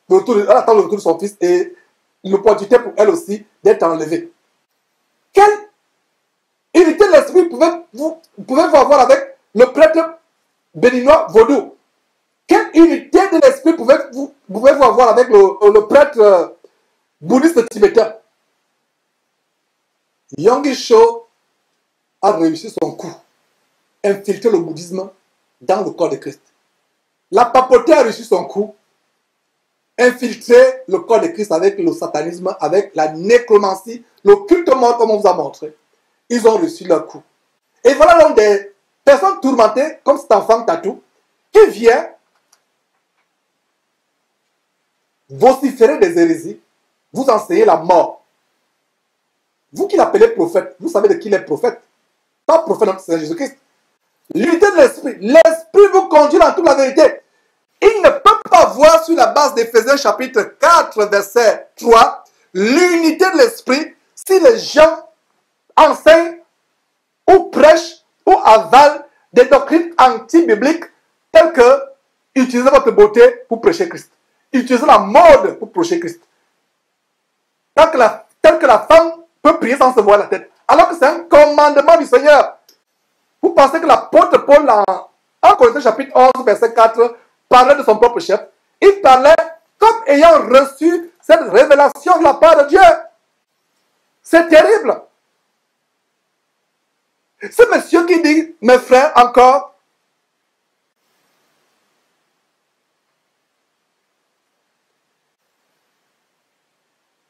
Elle attend le retour de son fils et l'opportunité pour elle aussi d'être enlevée. Quelle unité de l'esprit pouvez-vous avoir avec le prêtre béninois vaudou? Quelle unité de l'esprit pouvez-vous avoir avec le prêtre bouddhiste tibétain? Yonggi Cho a réussi son coup. Infiltrer le bouddhisme dans le corps de Christ. La papauté a réussi son coup. Infiltrer le corps de Christ avec le satanisme, avec la nécromancie, le culte mort comme on vous a montré. Ils ont réussi leur coup. Et voilà donc des personnes tourmentées, comme cet enfant Tatou, qui vient vociférer des hérésies, vous enseigner la mort. Vous qui l'appelez prophète, vous savez de qui il est prophète. pas prophète de notre Seigneur Jésus-Christ. L'unité de l'esprit. L'esprit vous conduit dans toute la vérité. Il ne peut pas voir sur la base d'Éphésiens chapitre 4, verset 3, l'unité de l'esprit si les gens enseignent ou prêchent ou avalent des doctrines anti-bibliques telles que utiliser votre beauté pour prêcher Christ. Utiliser la mode pour prêcher Christ. Tel que la femme peut prier sans se voir la tête. Alors que c'est un commandement du Seigneur. Vous pensez que l'apôtre Paul, en 1 Corinthiens chapitre 11, verset 4, parlait de son propre chef. Il parlait comme ayant reçu cette révélation de la part de Dieu. C'est terrible. Ce monsieur qui dit, mes frères, encore,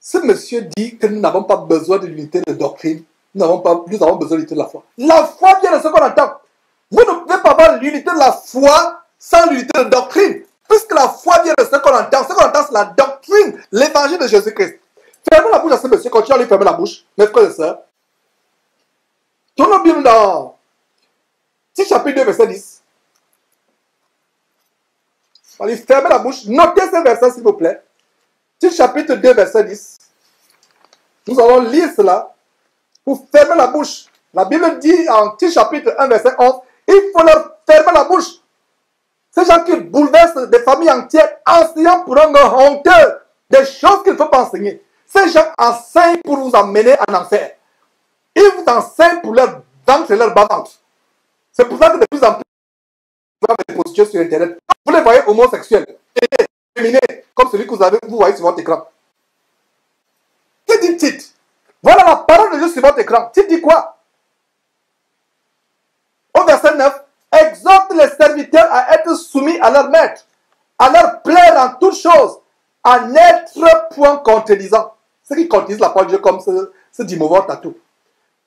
ce monsieur dit que nous n'avons pas besoin de l'unité de doctrine. Nous avons besoin de l'unité de la foi. La foi vient de ce qu'on entend. Vous ne pouvez pas avoir l'unité de la foi sans l'unité de doctrine. Puisque la foi vient de ce qu'on entend. Ce qu'on entend, c'est la doctrine, l'évangile de Jésus-Christ. Fermez la bouche à ce monsieur. Continuez à lui fermer la bouche, mes frères et sœurs. Tournons bien dans Tite chapitre 2, verset 10. Allez, fermez la bouche. Notez ce verset, s'il vous plaît. Tite chapitre 2, verset 10. Nous allons lire cela pour fermer la bouche. La Bible dit en Tite chapitre 1, verset 11, il faut leur fermer la bouche. Ces gens qui bouleversent des familles entières, enseignant pour un honteux des choses qu'il ne faut pas enseigner. Ces gens enseignent pour vous amener en enfer. Ils vous enseignent pour leur ventre et leur bas-ventre. C'est pour ça que de plus en plus, vous voyez des postures sur Internet. Vous les voyez homosexuels, féminins, comme celui que vous voyez sur votre écran. Que dit Tite? Voilà la parole de Dieu sur votre écran. Tite dit quoi? Au verset 9, exhorte les serviteurs à être soumis à leur maître, à leur plaire en toutes choses, à n'être point contredisant. Ceux qui contredisent la parole de Dieu comme ce dimorphe tatou.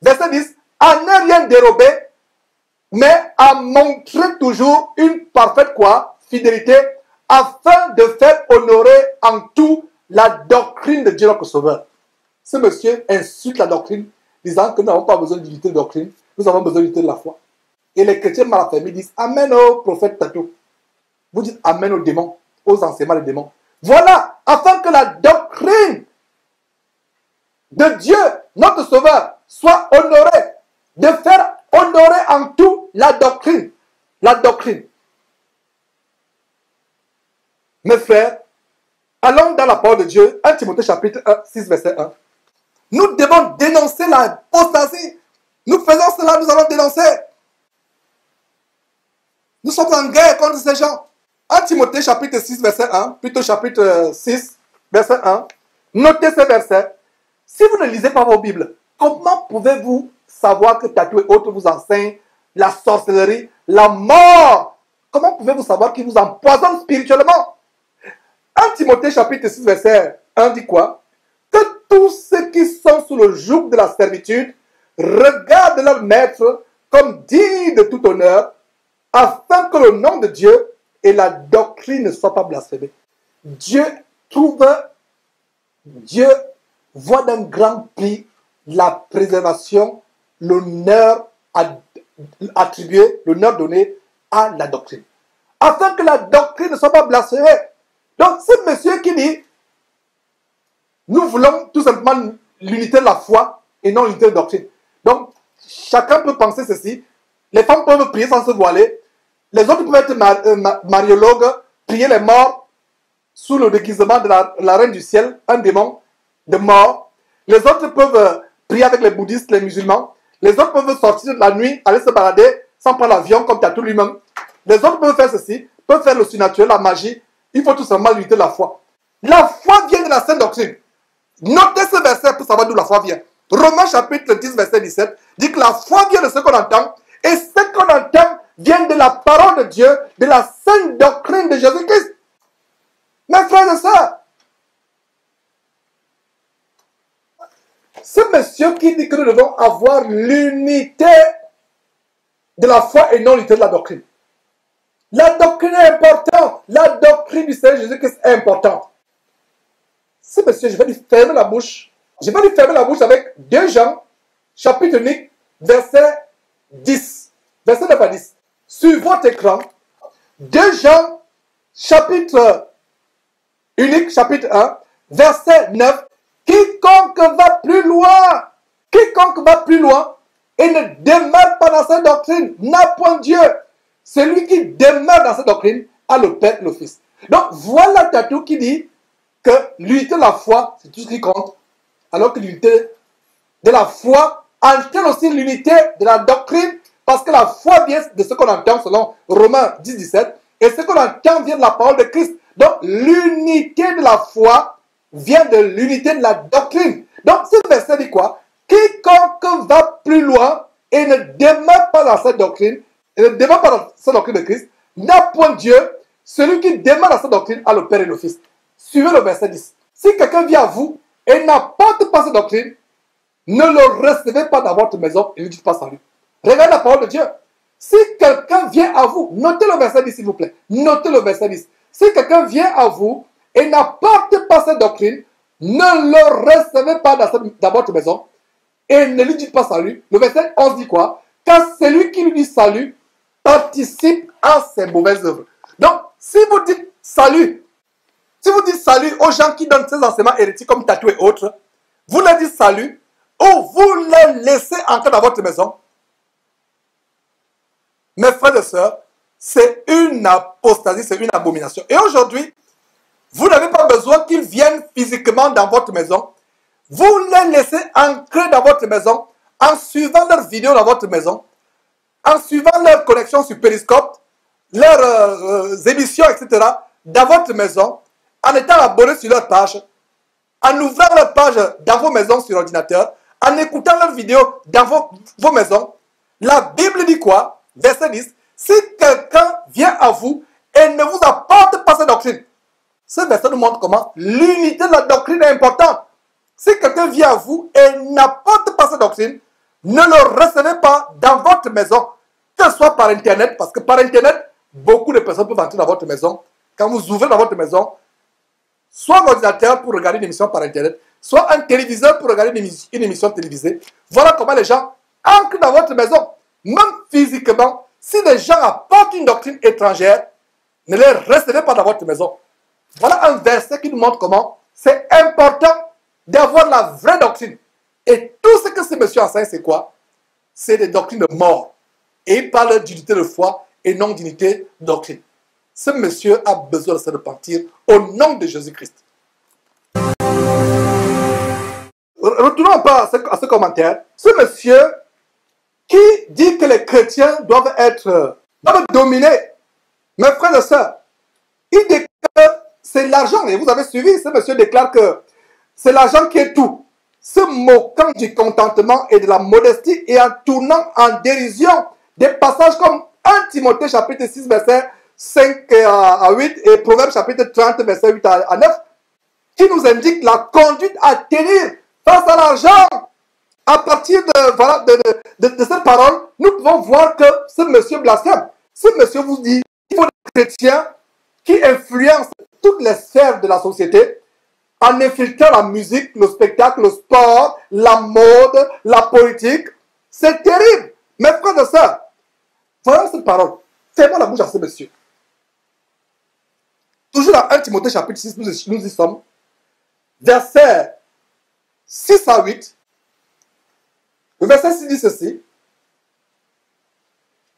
Verset 10, à ne rien dérober, mais à montrer toujours une parfaite quoi? Fidélité, afin de faire honorer en tout la doctrine de Dieu notre Sauveur. Ce monsieur insulte la doctrine, disant que nous n'avons pas besoin d'unité de doctrine, nous avons besoin d'unité de la foi. Et les chrétiens mal affermis disent Amen au prophète Tatou. Vous dites Amen aux démons, aux enseignements des démons. Voilà, afin que la doctrine de Dieu, notre Sauveur, soit honorée. De faire honorer en tout la doctrine. La doctrine. Mes frères, allons dans la parole de Dieu, 1 Timothée chapitre 6, verset 1. Nous devons dénoncer l'apostasie. Nous faisons cela, nous allons dénoncer. Nous sommes en guerre contre ces gens. 1 Timothée chapitre 6, verset 1, plutôt chapitre 6, verset 1. Notez ce verset. Si vous ne lisez pas vos Bibles, comment pouvez-vous savoir que Tatou et autres vous enseignent la sorcellerie, la mort? Comment pouvez-vous savoir qu'ils vous empoisonnent spirituellement? 1 Timothée chapitre 6, verset 1 dit quoi? Que tous ceux qui sont sous le joug de la servitude regardent leur maître comme digne de tout honneur, afin que le nom de Dieu et la doctrine ne soient pas blasphémés. Dieu voit d'un grand prix la préservation, l'honneur attribué, l'honneur donné à la doctrine. Afin que la doctrine ne soit pas blasphémée. Donc, ce monsieur qui dit, nous voulons tout simplement l'unité de la foi et non l'unité de doctrine. Donc, chacun peut penser ceci. Les femmes peuvent prier sans se voiler. Les autres peuvent être mariologues, prier les morts sous le déguisement de la reine du ciel, un démon de mort. Les autres peuvent prier avec les bouddhistes, les musulmans. Les autres peuvent sortir de la nuit, aller se balader sans prendre l'avion comme Tatou lui-même. Les autres peuvent faire ceci, peuvent faire le surnaturel, la magie. Il faut tout simplement lutter la foi. La foi vient de la sainte doctrine. Notez ce verset pour savoir d'où la foi vient. Romains chapitre 10, verset 17 dit que la foi vient de ce qu'on entend. Et ce qu'on entend vient de la parole de Dieu, de la sainte doctrine de Jésus-Christ. Mes frères et sœurs, ce monsieur qui dit que nous devons avoir l'unité de la foi et non l'unité de la doctrine. La doctrine est importante. La doctrine du Seigneur Jésus-Christ est importante. Ce monsieur, je vais lui fermer la bouche. Je vais lui fermer la bouche avec 2 Jean, chapitre 8, verset 10. Verset 9 à 10. Sur votre écran, 2 Jean, chapitre unique, chapitre 1, verset 9. Quiconque va plus loin et ne demeure pas dans cette doctrine n'a point Dieu. Celui qui demeure dans cette doctrine a le Père et le Fils. Donc voilà Tatou qui dit que l'unité de la foi, c'est tout ce qui compte, alors que l'unité de la foi entraîne aussi l'unité de la doctrine, parce que la foi vient de ce qu'on entend selon Romains 10, 17, et ce qu'on entend vient de la parole de Christ. Donc l'unité de la foi vient de l'unité de la doctrine. Donc ce verset dit quoi? Quiconque va plus loin et ne demeure pas dans cette doctrine, et ne demeure pas dans cette doctrine de Christ, n'a point Dieu. Celui qui demeure dans cette doctrine a le Père et le Fils. Suivez le verset 10. Si quelqu'un vient à vous et n'apporte pas cette doctrine, ne le recevez pas dans votre maison et ne lui dites pas salut. Regardez la parole de Dieu. Si quelqu'un vient à vous, notez le verset 10 s'il vous plaît. Notez le verset 10. Si quelqu'un vient à vous et n'apporte pas cette doctrine, ne le recevez pas dans votre maison et ne lui dites pas salut. Le verset 11 dit quoi? Car celui qui lui dit salut participe à ses mauvaises œuvres. Donc, si vous dites salut aux gens qui donnent ces enseignements hérétiques comme Tatou et autres, vous leur dites salut ou vous les laissez entrer dans votre maison. Mes frères et sœurs, c'est une apostasie, c'est une abomination. Et aujourd'hui, vous n'avez pas besoin qu'ils viennent physiquement dans votre maison. Vous les laissez entrer dans votre maison en suivant leurs vidéos dans votre maison, en suivant leurs connexions sur Periscope, leurs émissions, etc., dans votre maison, en étant abonné sur leur page, en ouvrant leur page dans vos maisons sur ordinateur, en écoutant leurs vidéos dans vos maisons. La Bible dit quoi? Verset 10. Si quelqu'un vient à vous et ne vous apporte pas cette doctrine, ce verset nous montre comment l'unité de la doctrine est importante. Si quelqu'un vient à vous et n'apporte pas cette doctrine, ne le recevez pas dans votre maison, que ce soit par Internet, parce que par Internet, beaucoup de personnes peuvent entrer dans votre maison. Quand vous ouvrez dans votre maison, soit un ordinateur pour regarder une émission par Internet, soit un téléviseur pour regarder une émission télévisée. Voilà comment les gens entrent dans votre maison. Même physiquement, si les gens apportent une doctrine étrangère, ne les recevez pas dans votre maison. Voilà un verset qui nous montre comment c'est important d'avoir la vraie doctrine. Et tout ce que ce monsieur enseigne, c'est quoi? C'est des doctrines de mort. Et il parle d'unité de foi et non d'unité de doctrine. Ce monsieur a besoin de se repentir au nom de Jésus-Christ. Retournons un peu à ce commentaire. Ce monsieur qui dit que les chrétiens doivent dominer. Mes frères et sœurs, il déclare que c'est l'argent. Et vous avez suivi, ce monsieur déclare que c'est l'argent qui est tout. Se moquant du contentement et de la modestie et en tournant en dérision des passages comme 1 Timothée chapitre 6 verset 5 à 8 et Proverbes chapitre 30 verset 8 à 9 qui nous indique la conduite à tenir face à l'argent. À partir de cette parole, nous pouvons voir que ce monsieur blasphème. Ce monsieur vous dit qu'il faut des chrétiens qui influencent toutes les sphères de la société en infiltrant la musique, le spectacle, le sport, la mode, la politique. C'est terrible. Mes frères et sœurs, voyons cette parole. Fermons la bouche à ce monsieur. Toujours dans 1 Timothée chapitre 6, nous y sommes. Versets 6 à 8. Le verset 6 dit ceci.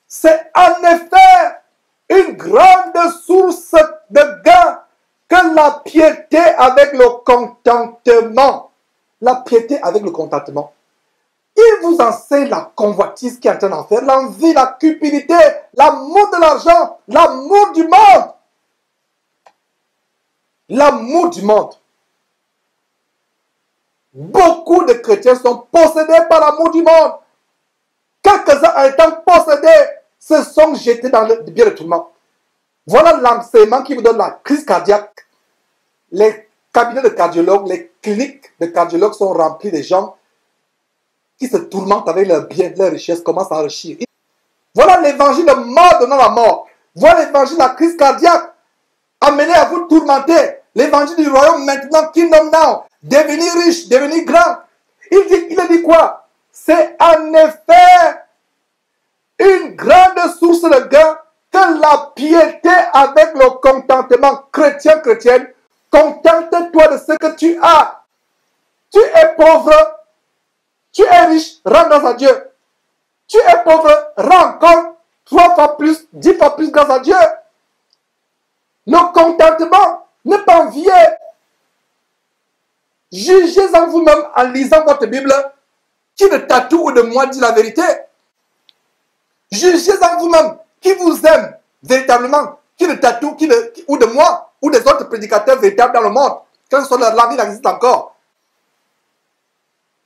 C'est en effet une grande source de gain que la piété avec le contentement. La piété avec le contentement. Il vous enseigne la convoitise qui est en train d'en faire, l'envie, la cupidité, l'amour de l'argent, l'amour du monde. L'amour du monde. Beaucoup de chrétiens sont possédés par l'amour du monde. Quelques-uns en étant possédés se sont jetés dans le bien de tourment. Voilà l'enseignement qui vous donne la crise cardiaque. Les cabinets de cardiologues, les cliniques de cardiologues sont remplis de gens qui se tourmentent avec leurs biens, leurs richesses, commencent à enrichir. Voilà l'évangile de mort donnant la mort. Voilà l'évangile de la crise cardiaque. Amenez à vous tourmenter. L'évangile du royaume maintenant, kingdom now. Devenir riche, devenir grand. Il a dit quoi? C'est en effet une grande source de gain que la piété avec le contentement chrétienne. Contente-toi de ce que tu as. Tu es pauvre, tu es riche, rends grâce à Dieu. Tu es pauvre, rends encore 3 fois plus, 10 fois plus grâce à Dieu. Le contentement n'est pas envié. Jugez en vous-même en lisant votre Bible qui de Tatou ou de moi dit la vérité. Jugez en vous-même qui vous aime véritablement, qui de Tatou ou de moi ou des autres prédicateurs véritables dans le monde. Quelle que soit leur langue, il existe encore.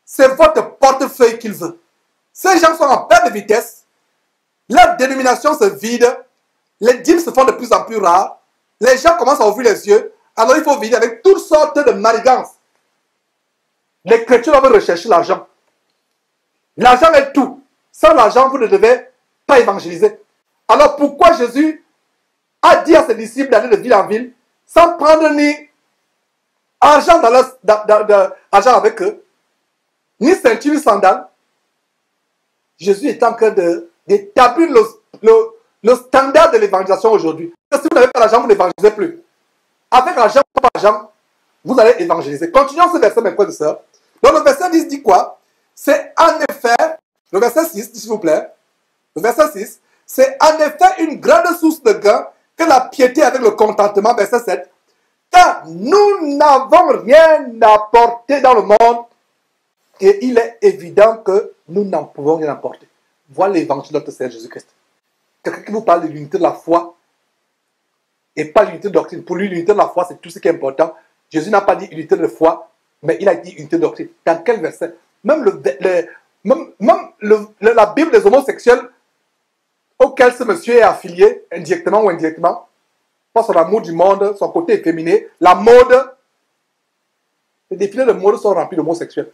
C'est votre portefeuille qu'il veut. Ces gens sont en perte de vitesse. Leur dénomination se vide. Les dîmes se font de plus en plus rares. Les gens commencent à ouvrir les yeux. Alors il faut venir avec toutes sortes de manigances. Les chrétiens doivent rechercher l'argent. L'argent est tout. Sans l'argent, vous ne devez pas évangéliser. Alors pourquoi Jésus a dit à ses disciples d'aller de ville en ville sans prendre ni argent, argent avec eux, ni ceinture, ni sandales? Jésus est en train d'établir le standard de l'évangélisation aujourd'hui. Si vous n'avez pas l'argent, vous n'évangélisez plus. Avec l'argent, pas l'argent, vous allez évangéliser. Continuons ce verset, mes frères et sœurs. Donc le verset 10 dit quoi? C'est en effet, le verset 6, s'il vous plaît, le verset 6, c'est en effet une grande source de gain que la piété avec le contentement, verset 7, car nous n'avons rien apporté dans le monde et il est évident que nous n'en pouvons rien apporter. Voilà l'évangile de notre Seigneur Jésus-Christ. Quelqu'un qui vous parle de l'unité de la foi et pas l'unité de doctrine. Pour lui, l'unité de la foi, c'est tout ce qui est important. Jésus n'a pas dit unité de foi, mais il a dit unité de doctrine. Dans quel verset? Même la Bible des homosexuels auquel ce monsieur est affilié, indirectement ou indirectement, par son amour du monde, son côté efféminé, la mode, les défilés de mode sont remplis d'homosexuels.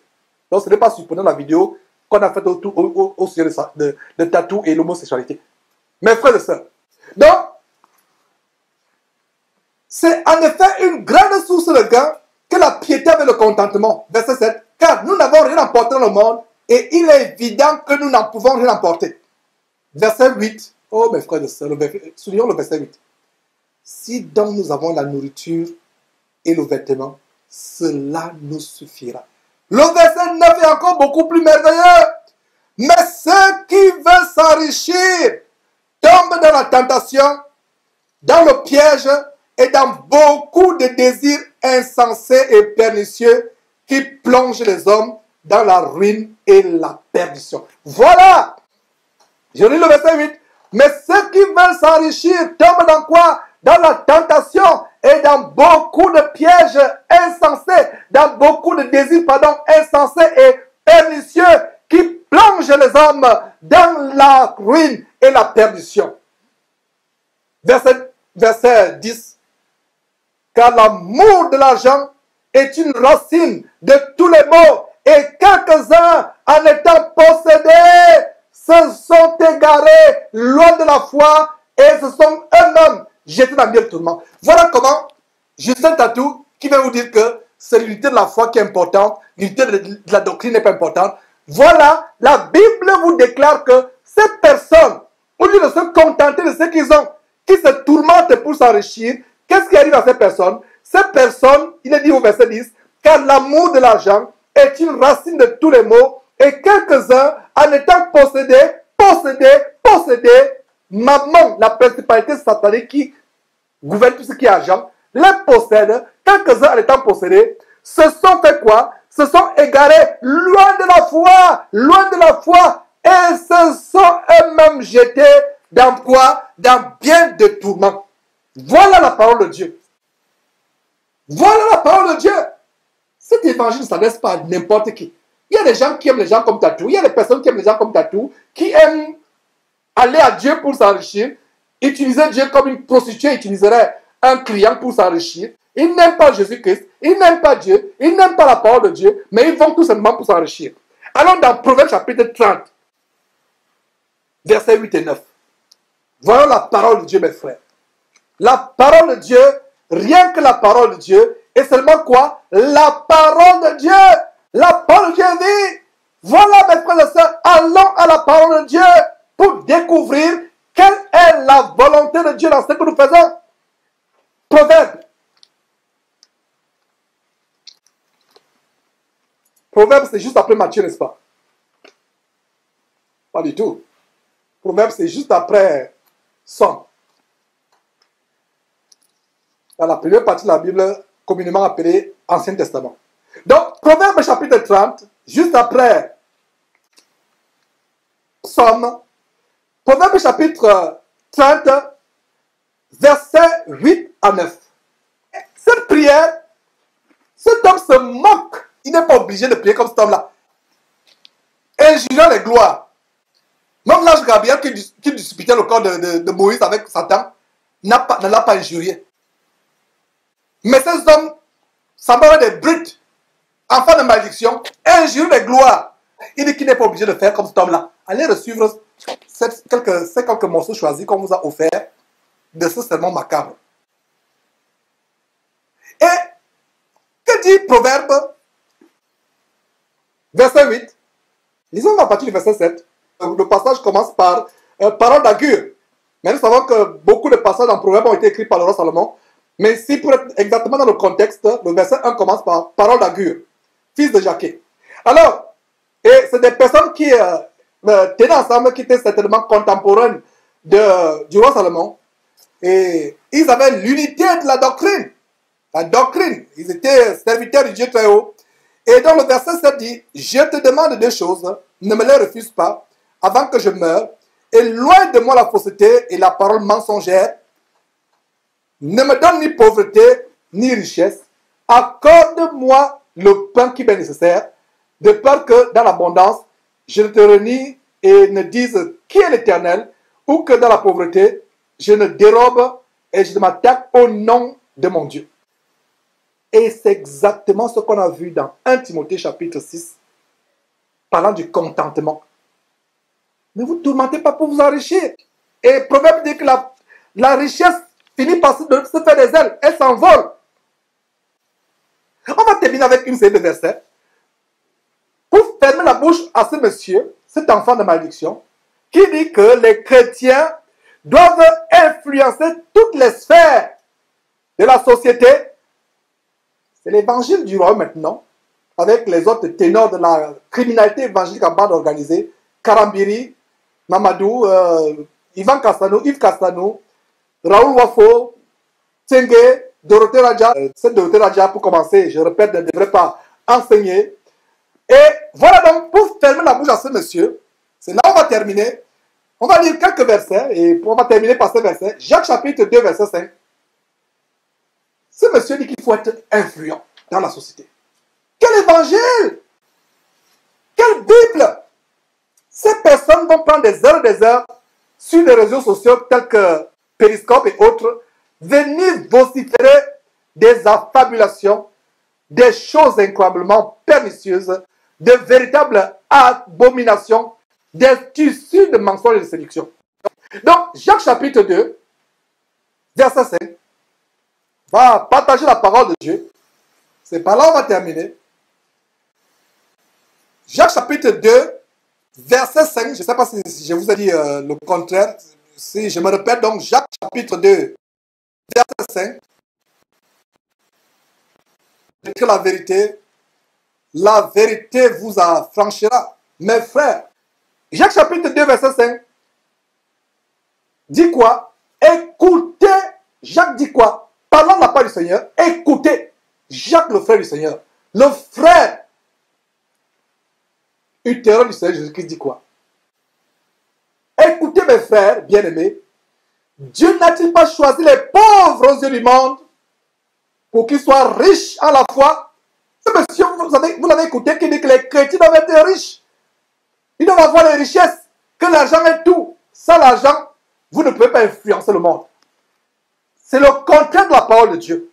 Donc ce n'est pas supposé la vidéo qu'on a faite au sujet de tatou et l'homosexualité. Mes frères et sœurs, donc, c'est en effet une grande source de gain que la piété avec le contentement. Verset 7. Car nous n'avons rien emporté dans le monde et il est évident que nous n'en pouvons rien emporter. Verset 8. Oh mes frères et sœurs, soulignons le verset 8. Si donc nous avons la nourriture et le vêtement, cela nous suffira. Le verset 9 est encore beaucoup plus merveilleux. Mais ceux qui veulent s'enrichir tombent dans la tentation, dans le piège et dans beaucoup de désirs insensés et pernicieux qui plongent les hommes dans la ruine et la perdition. Voilà! Je lis le verset 8. Mais ceux qui veulent s'enrichir tombent dans quoi? Dans la tentation et dans beaucoup de pièges insensés, dans beaucoup de désirs, insensés et pernicieux qui plongent les hommes dans la ruine et la perdition. Verset 10. Car l'amour de l'argent est une racine de tous les maux et quelques-uns en étant possédés se sont égarés loin de la foi et se sont eux-mêmes jetés dans le tourment. Voilà comment Justin Tatou qui vient vous dire que c'est l'unité de la foi qui est importante, l'unité de la doctrine n'est pas importante. Voilà, la Bible vous déclare que ces personnes, au lieu de se contenter de ce qu'ils ont, qui se tourmentent pour s'enrichir, qu'est-ce qui arrive à ces personnes? Ces personnes, il est dit au verset 10, car l'amour de l'argent est une racine de tous les maux, et quelques-uns, en étant possédés, maman, la principalité satanique qui gouverne tout ce qui est argent, les possède, quelques-uns en étant possédés, se sont fait quoi? Se sont égarés loin de la foi, et se sont eux-mêmes jetés dans quoi? Dans bien de tourments. Voilà la parole de Dieu. Voilà la parole de Dieu. Cet évangile ne s'adresse pas à n'importe qui. Il y a des gens qui aiment les gens comme Tatou. Il y a des personnes qui aiment les gens comme Tatou, qui aiment aller à Dieu pour s'enrichir, utiliser Dieu comme une prostituée utiliserait un client pour s'enrichir. Ils n'aiment pas Jésus-Christ, ils n'aiment pas Dieu, ils n'aiment pas la parole de Dieu, mais ils vont tout simplement pour s'enrichir. Allons dans Proverbes chapitre 30, versets 8 et 9. Voyons la parole de Dieu, mes frères. La parole de Dieu, rien que la parole de Dieu, et seulement quoi? La parole de Dieu. La parole de Dieu dit, voilà mes frères et sœurs, allons à la parole de Dieu pour découvrir quelle est la volonté de Dieu dans ce que nous faisons. Proverbe. Proverbe, c'est juste après Matthieu, n'est-ce pas? Pas du tout. Proverbe, c'est juste après Somme. Dans la première partie de la Bible, communément appelée Ancien Testament. Donc, Proverbe chapitre 30, juste après Somme, Proverbe chapitre 30, versets 8 à 9. Cette prière, cet homme se moque. Il n'est pas obligé de prier comme cet homme-là. Injuriant les gloires. Même l'ange Gabriel qui disputait le corps de Moïse avec Satan, ne l'a pas injurié. Mais ces hommes semblaient des brutes, enfants de malédiction, injurient les gloires. Il dit qu'il n'est pas obligé de faire comme cet homme-là. Allez resuivre ces quelques morceaux choisis qu'on vous a offerts de ce sermon macabre. Et que dit Proverbe verset 8? Lisons à partir du verset 7. Le passage commence par parole d'augure. Mais nous savons que beaucoup de passages en Proverbe ont été écrits par le roi Salomon. Mais si pour être exactement dans le contexte, le verset 1 commence par parole d'augure, fils de Jaquet. Alors, et c'est des personnes qui tenaient ensemble, qui étaient certainement contemporaines du roi Salomon. Et ils avaient l'unité de la doctrine. La doctrine. Ils étaient serviteurs du Dieu très haut. Et dans le verset 7 dit, je te demande deux choses, ne me les refuse pas, avant que je meure. Éloigne de moi la fausseté et la parole mensongère. Ne me donne ni pauvreté, ni richesse. Accorde-moi le pain qui m'est nécessaire, de peur que dans l'abondance, je ne te renie et ne dise qui est l'Éternel, ou que dans la pauvreté, je ne dérobe et je ne m'attaque au nom de mon Dieu. Et c'est exactement ce qu'on a vu dans 1 Timothée chapitre 6, parlant du contentement. Ne vous tourmentez pas pour vous enrichir. Et Proverbe dit que la richesse finit par se faire des ailes. Elle s'envole. On va terminer avec une série de versets. Pour fermer la bouche à ce monsieur, cet enfant de malédiction, qui dit que les chrétiens doivent influencer toutes les sphères de la société. C'est l'évangile du roi maintenant, avec les autres ténors de la criminalité évangélique en bande organisée, Karambiri, Mamadou, Yves Castanou, Raoul Wafo, Tsenge, Dorothée Radja. Cette Dorothée Radja, pour commencer, je répète, ne devrait pas enseigner. Et voilà donc, pour fermer la bouche à ce monsieur, c'est là où on va terminer. On va lire quelques versets, et on va terminer par ces versets. Jacques chapitre 2, verset 5. Ce monsieur dit qu'il faut être influent dans la société. Quel évangile! Quelle Bible! Ces personnes vont prendre des heures sur les réseaux sociaux tels que Periscope et autres, venir vociférer des affabulations, des choses incroyablement pernicieuses, de véritables abominations, des tissus de mensonges et de séduction. Donc, Jacques chapitre 2, verset 5, va partager la parole de Dieu. C'est par là qu'on va terminer. Jacques chapitre 2, verset 5, je ne sais pas si je vous ai dit le contraire, si je me répète, donc Jacques chapitre 2, verset 5, que la vérité vous affranchira, mes frères. Jacques chapitre 2, verset 5, dit quoi? Écoutez, Jacques dit quoi? Parlant de la part du Seigneur, écoutez, Jacques le frère du Seigneur, le frère ultérieur du Seigneur Jésus-Christ dit quoi? Écoutez mes frères bien-aimés, Dieu n'a-t-il pas choisi les pauvres aux yeux du monde pour qu'ils soient riches à la fois? Ce monsieur, vous l'avez écouté, qui dit que les chrétiens doivent être riches. Ils doivent avoir les richesses, que l'argent est tout. Sans l'argent, vous ne pouvez pas influencer le monde. C'est le contraire de la parole de Dieu.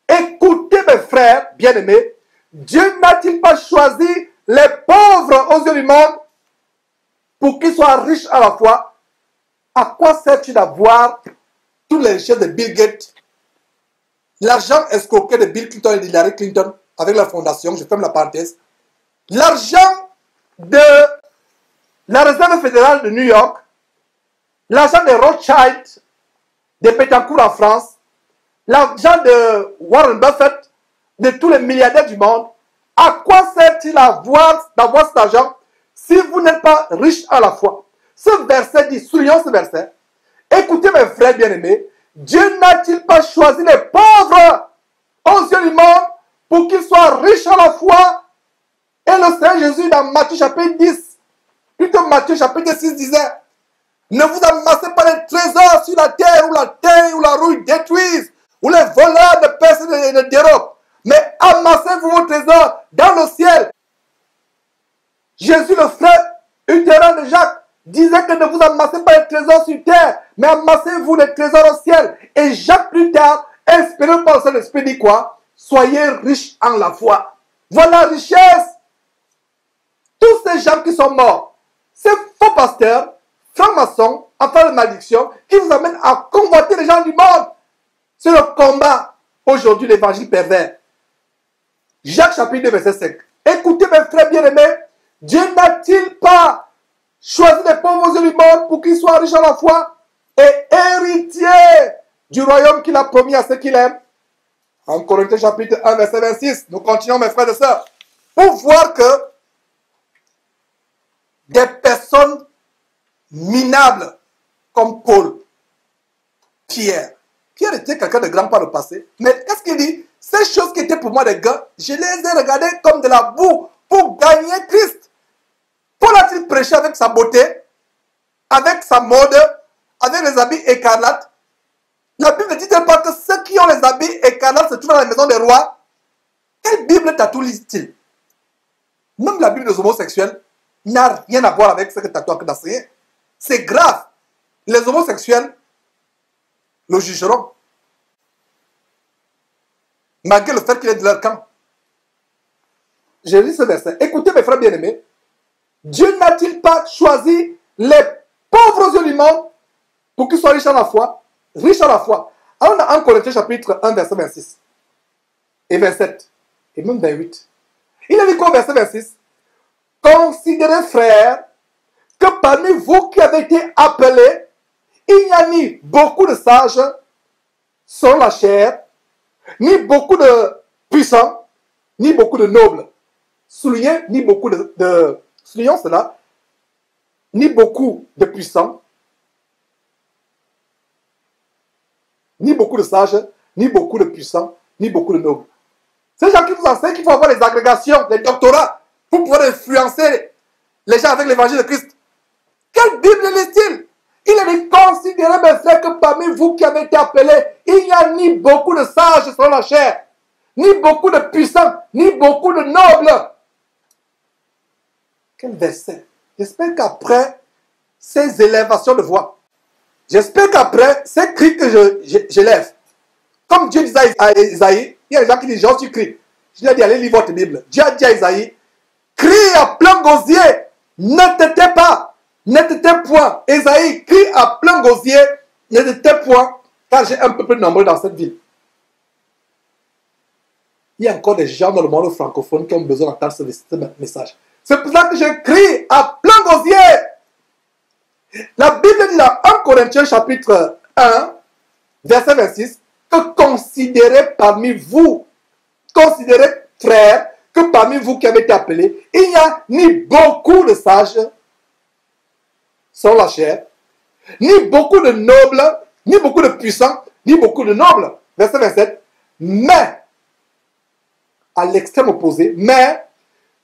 Écoutez mes frères bien-aimés, Dieu n'a-t-il pas choisi les pauvres aux yeux du monde pour qu'ils soient riches à la fois? À quoi sert-il d'avoir toutes les richesses de Bill Gates, l'argent escroqué de Bill Clinton et d'Hillary Clinton avec la fondation, je ferme la parenthèse, l'argent de la Réserve fédérale de New York l'argent de Rothschild, de Bettencourt en France, l'argent de Warren Buffett, de tous les milliardaires du monde, à quoi sert-il d'avoir cet argent si vous n'êtes pas riche à la fois? Ce verset dit, soulignons ce verset, écoutez mes frères bien-aimés, Dieu n'a-t-il pas choisi les pauvres aux yeux du monde pour qu'ils soient riches à la foi? Et le Seigneur Jésus dans Matthieu chapitre 10, plutôt Matthieu chapitre 6 disait, ne vous amassez pas les trésors sur la terre ou la rouille détruisent, ou les voleurs ne percent et ne dérobent, mais amassez-vous vos trésors dans le ciel. Jésus, le frère utérin de Jacques, disait que ne vous amassez pas les trésors sur terre, mais amassez-vous les trésors au ciel. Et Jacques plus tard, inspiré par le Saint-Esprit, dit quoi? Soyez riches en la foi. Voilà la richesse. Tous ces gens qui sont morts, ces faux pasteurs, francs-maçons, enfants de malédiction, qui vous amènent à convoiter les gens du monde. C'est le combat aujourd'hui, l'évangile pervers. Jacques chapitre 2, verset 5. Écoutez mes frères bien-aimés, Dieu n'a-t-il pas choisi les pauvres aux yeux du monde pour qu'ils soient riches à la foi et héritiers du royaume qu'il a promis à ceux qu'il aime? En Corinthiens chapitre 1, verset 26. Nous continuons, mes frères et sœurs, pour voir que des personnes minables comme Paul, Pierre était quelqu'un de grand par le passé, mais qu'est-ce qu'il dit? Ces choses qui étaient pour moi des gars, je les ai regardées comme de la boue pour gagner Christ. Paul a-t-il prêché avec sa beauté, avec sa mode, avec les habits écarlates? La Bible ne dit-elle pas que ceux qui ont les habits écarlates se trouvent dans la maison des rois? Quelle Bible tatou-t-il? Même la Bible des homosexuels n'a rien à voir avec ce que tatou a d'enseigner. C'est grave. Les homosexuels le jugeront, malgré le fait qu'il est de leur camp. J'ai lu ce verset. Écoutez mes frères bien-aimés, Dieu n'a-t-il pas choisi les pauvres aux yeux du monde pour qu'ils soient riches à la foi? Riches à la foi. Alors on a en Corinthiens chapitre 1, verset 26 et 27 et même 28. Il a dit quoi au verset 26? Considérez, frères, que parmi vous qui avez été appelés, il n'y a ni beaucoup de sages selon la chair, ni beaucoup de puissants, ni beaucoup de nobles. Soulignez, ni beaucoup soulignons cela, ni beaucoup de puissants, ni beaucoup de sages, ni beaucoup de puissants, ni beaucoup de nobles. Ces gens qui vous enseignent qu'il faut avoir les agrégations, les doctorats, pour pouvoir influencer les gens avec l'évangile de Christ. Quelle Bible lisent-ils? Il est dit, considérez mes frères que parmi vous qui avez été appelés, il n'y a ni beaucoup de sages selon la chair, ni beaucoup de puissants, ni beaucoup de nobles. Quel verset? J'espère qu'après ces élévations de voix, j'espère qu'après ces cris que j'élève, comme Dieu disait à Isaïe, il y a des gens qui disent, j'en suis crie. Je lui ai dit, allez lire votre Bible. Dieu a dit à Isaïe, crie à plein gosier, ne te tais pas. Ne te tais point. Esaïe crie à plein gosier, ne te tais point, car j'ai un peuple nombreux dans cette ville. Il y a encore des gens dans le monde francophone qui ont besoin d'entendre ce message. C'est pour ça que je crie à plein gosier. La Bible dit dans 1 Corinthiens chapitre 1, verset 26, que considérez parmi vous, considérez frères, que parmi vous qui avez été appelés, il n'y a ni beaucoup de sages, selon la chair, ni beaucoup de nobles, ni beaucoup de puissants, ni beaucoup de nobles. Verset 27. Mais, à l'extrême opposé, mais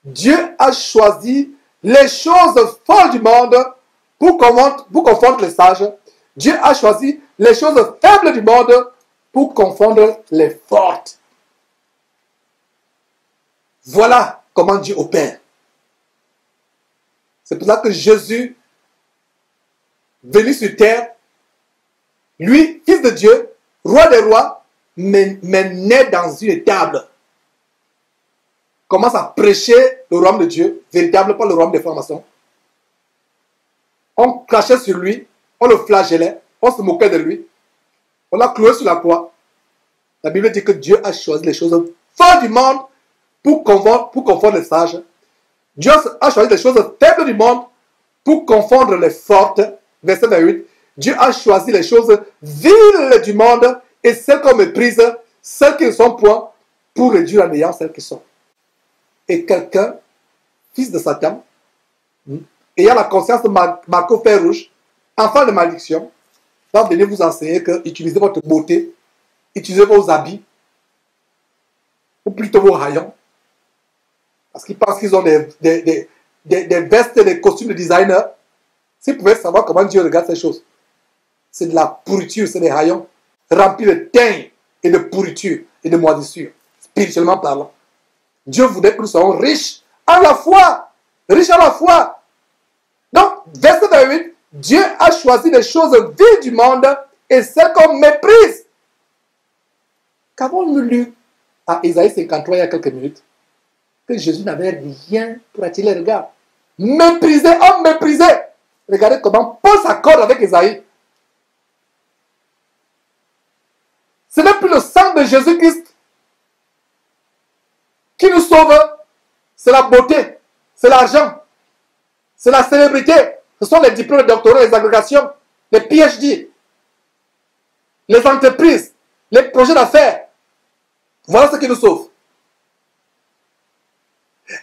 Dieu a choisi les choses folles du monde pour confondre les sages. Dieu a choisi les choses faibles du monde pour confondre les fortes. Voilà comment Dieu opère. C'est pour ça que Jésus, venu sur terre, lui, fils de Dieu, roi des rois, mais né dans une étable, commence à prêcher le royaume de Dieu, véritable, pas le royaume des francs-maçons. On crachait sur lui, on le flagellait, on se moquait de lui, on l'a cloué sur la croix. La Bible dit que Dieu a choisi les choses folles du monde pour confondre les sages. Dieu a choisi les choses faibles du monde pour confondre les fortes. Verset 28. Dieu a choisi les choses viles du monde et celles qu'on méprise, celles qui ne sont point, pour réduire à néant celles qui sont. Et quelqu'un, fils de Satan, ayant la conscience de marquer au fer rouge, enfant de malédiction, va venir vous enseigner que utilisez votre beauté, utilisez vos habits, ou plutôt vos haillons, parce qu'ils pensent qu'ils ont des vestes et des costumes de designer. S'ils pouvaient savoir comment Dieu regarde ces choses, c'est de la pourriture, c'est des haillons remplis de teint et de pourriture et de moisissure, spirituellement parlant. Dieu voudrait que nous soyons riches à la foi. Riches à la foi. Donc, verset 28, Dieu a choisi les choses viles du monde et celles qu'on méprise. Qu'avons-nous lu à Isaïe 53 il y a quelques minutes? Que Jésus n'avait rien pour attirer les regards. Méprisé, homme méprisé. Regardez comment Paul s'accorde avec Isaïe. Ce n'est plus le sang de Jésus-Christ qui nous sauve. C'est la beauté, c'est l'argent, c'est la célébrité. Ce sont les diplômes de doctorat, les agrégations, les PhD, les entreprises, les projets d'affaires. Voilà ce qui nous sauve.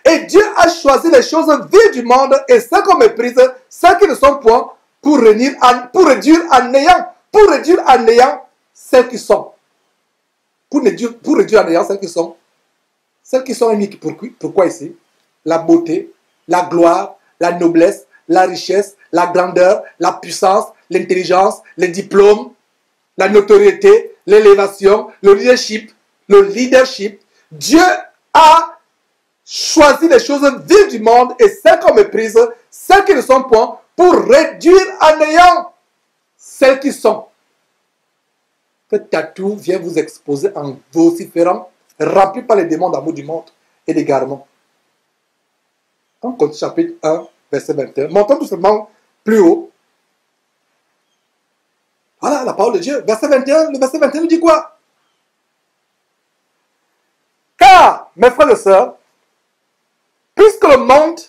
Et Dieu a choisi les choses viles du monde et celles qu'on méprise, celles qui ne sont point, pour réduire à néant celles qui sont. Pour réduire à néant celles qui sont. Celles qui sont uniques. Pourquoi ici? La beauté, la gloire, la noblesse, la richesse, la grandeur, la puissance, l'intelligence, les diplômes, la notoriété, l'élévation, le leadership. Dieu a choisi les choses viles du monde et celles qu'on méprise, celles qui ne sont point, pour réduire à néant celles qui sont. Que Tatou vient vous exposer en vociférant, rempli par les démons d'amour du monde et d'égarement. On continue chapitre 1, verset 21. Montons tout simplement plus haut. Voilà la parole de Dieu. Verset 21, le verset 21 nous dit quoi? Car, mes frères et sœurs, puisque le monde,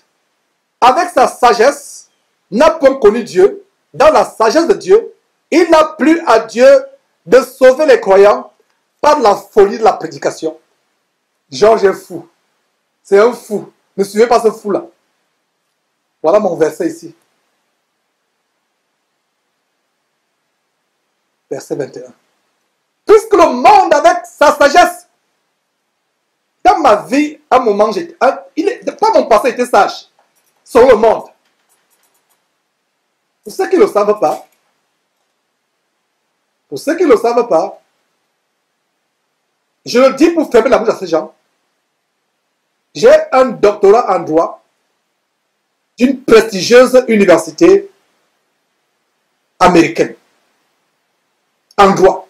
avec sa sagesse, n'a point connu Dieu, dans la sagesse de Dieu, il n'a plu à Dieu de sauver les croyants par la folie de la prédication. Georges est fou. C'est un fou. Ne suivez pas ce fou-là. Voilà mon verset ici. Verset 21. Puisque le monde, avec sa sagesse, dans ma vie, à un moment, pas mon passé était sage, sur le monde. Pour ceux qui ne le savent pas, je le dis pour fermer la bouche à ces gens, j'ai un doctorat en droit d'une prestigieuse université américaine. En droit.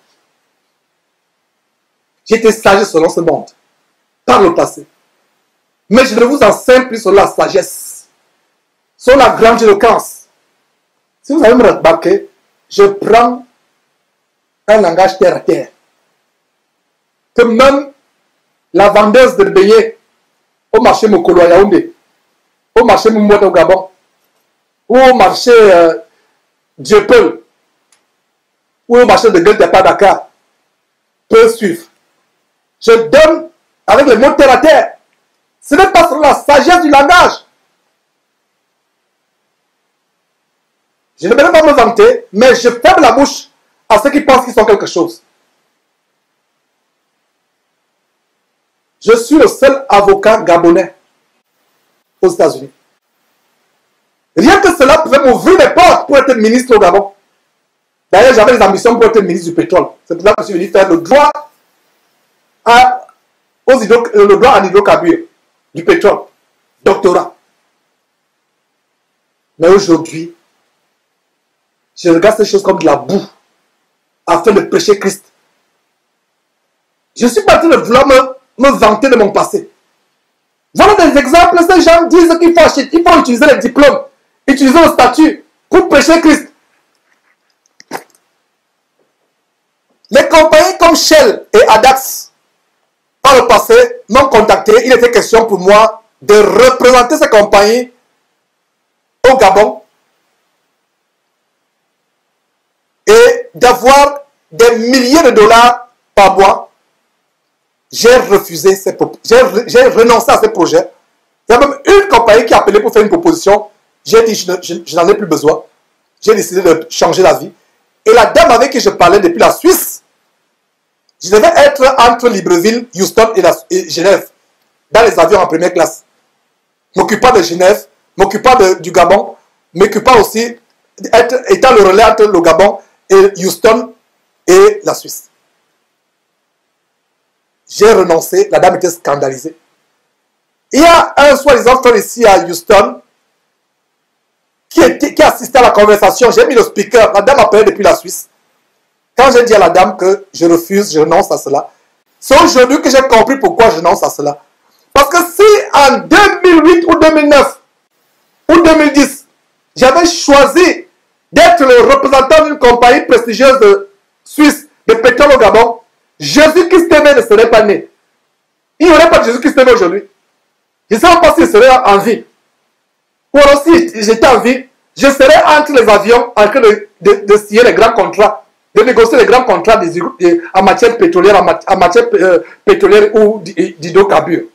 J'étais sage selon ce monde, par le passé. Mais je ne vous enseigne plus sur la sagesse, sur la grande éloquence. Si vous allez me remarquer, je prends un langage terre à terre. Que même la vendeuse de beignets au marché Mokolo à Yaoundé, au marché Moumouata au Gabon, ou au marché Dieupel, ou au marché de Gueltepa Dakar, peut suivre. Je donne avec les mots terre à terre. Ce n'est pas sur la sagesse du langage. Je ne vais même pas me vanter, mais je ferme la bouche à ceux qui pensent qu'ils sont quelque chose. Je suis le seul avocat gabonais aux États-Unis. Rien que cela pouvait m'ouvrir les portes pour être ministre au Gabon. D'ailleurs, j'avais des ambitions pour être ministre du pétrole. C'est pour ça que je suis venu faire le droit en hydrocarbures, du pétrole, doctorat. Mais aujourd'hui, je regarde ces choses comme de la boue afin de prêcher Christ. Je suis pas en train de vouloir me vanter de mon passé. Voilà des exemples. Ces gens disent qu'il faut utiliser les diplômes, utiliser le statut pour prêcher Christ. Les compagnies comme Shell et Adax, par le passé, m'ont contacté. Il était question pour moi de représenter ces compagnies au Gabon d'avoir des milliers de dollars par mois, j'ai refusé j'ai renoncé à ces projets. Il y a même une compagnie qui a appelé pour faire une proposition. J'ai dit, je n'en ai plus besoin. J'ai décidé de changer la vie. Et la dame avec qui je parlais depuis la Suisse, je devais être entre Libreville, Houston et Genève, dans les avions en première classe. M'occupant de Genève, m'occupant du Gabon, m'occupant aussi, étant le relais entre le Gabon et Houston et la Suisse. J'ai renoncé, la dame était scandalisée. Il y a un soi-disant frère ici à Houston qui assistait à la conversation. J'ai mis le speaker, la dame appelait depuis la Suisse. Quand j'ai dit à la dame que je refuse, je renonce à cela, c'est aujourd'hui que j'ai compris pourquoi je renonce à cela. Parce que si en 2008 ou 2009 ou 2010, j'avais choisi d'être le représentant d'une compagnie prestigieuse de Suisse de pétrole au Gabon, Jésus-Christ TV ne serait pas né. Il n'y aurait pas de Jésus-Christ TV aujourd'hui. Je ne sais pas s'il serait en vie. Ou alors si j'étais en vie, je serais entre les avions en train de signer les grands contrats, de négocier les grands contrats en matière pétrolière, pétrolière ou d'hydrocarbures.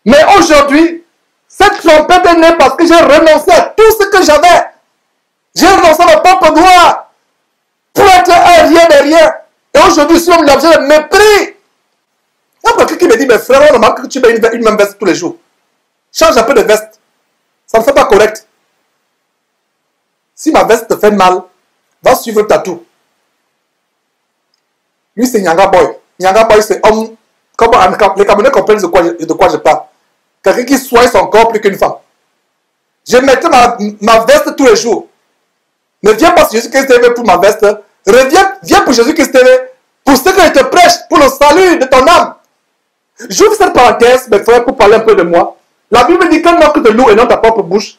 Mais aujourd'hui, cette trompette est née parce que j'ai renoncé à tout ce que j'avais. J'ai renoncé à mon propre droit pour être un rien de rien. Et aujourd'hui, je suis l'objet de mépris. Il y a quelqu'un qui me dit, mais frère, on remarque que tu mets une même veste tous les jours. Change un peu de veste. Ça ne fait pas correct. Si ma veste te fait mal, va suivre Tatou. Lui, c'est Nyanga Boy. Nyanga Boy, c'est homme. Comme les Camerounais comprennent de quoi je parle. Quelqu'un qui soigne son corps plus qu'une femme. Je mettais ma veste tous les jours. Ne viens pas sur Jésus-Christ TV pour ma veste. Viens pour Jésus-Christ TV pour ce que je te prêche, pour le salut de ton âme. J'ouvre cette parenthèse, mes frères, pour parler un peu de moi. La Bible dit qu'un manque de l'eau et non ta propre bouche.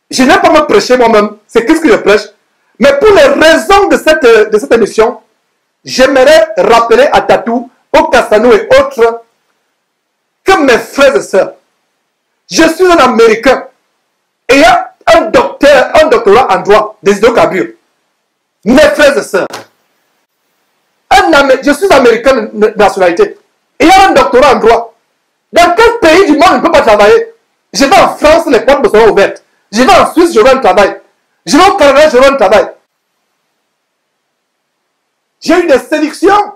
Je n'ai pas me prêcher moi-même, c'est qu'est-ce que je prêche. Mais pour les raisons de cette émission, j'aimerais rappeler à Tatou, au Cassano et autres, que mes frères et sœurs, je suis un Américain et il y a un doctorat en droit des hydrocarbures. Mes frères et sœurs, je suis américain de nationalité et il y a un doctorat en droit. Dans quel pays du monde je ne peux pas travailler? Je vais en France, les portes me seront ouvertes. Je vais en Suisse, j'aurai un travail. Je vais au Canada, j'aurai un travail. J'ai eu des sélections.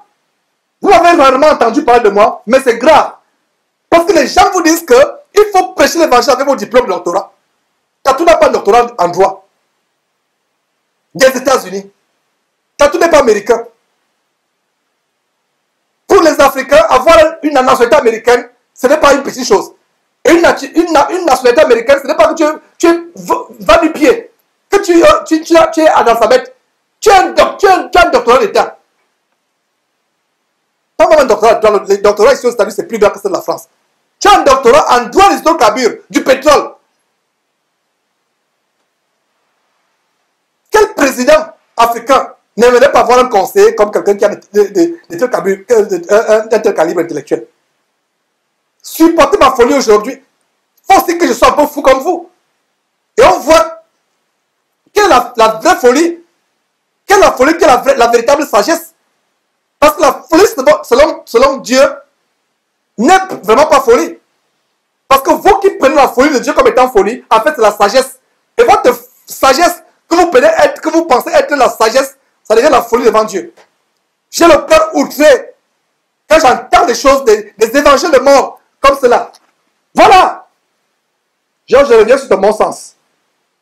Vous avez rarement entendu parler de moi, mais c'est grave. Parce que les gens vous disent qu'il faut prêcher l'évangile avec vos diplômes de doctorat. Tatou n'a pas de doctorat en droit. Des États-Unis. Tatou n'est pas américain. Pour les Africains, avoir une nationalité américaine, ce n'est pas une petite chose. Et une nationalité américaine, ce n'est pas que tu vas du pied, que tu es analphabète. Tu as un doctorat d'État. Pas vraiment un doctorat. Le doctorat ici aux États-Unis, c'est plus grand que celle de la France. Tu as un doctorat en droit des hydrocarbures, du pétrole. Quel président africain n'aimerait pas avoir un conseiller comme quelqu'un qui a un tel calibre intellectuel? Supportez ma folie aujourd'hui. Il faut aussi que je sois un peu fou comme vous. Et on voit quelle est la vraie folie. Quelle est la folie, quelle est la véritable sagesse. Parce que la folie, selon Dieu, n'est vraiment pas folie. Parce que vous qui prenez la folie de Dieu comme étant folie, en fait, c'est la sagesse. Et votre sagesse que vous pensez être la sagesse, ça devient la folie devant Dieu. J'ai le cœur outré quand j'entends des choses, des évangiles de mort comme cela. Voilà. Je reviens sur mon sens.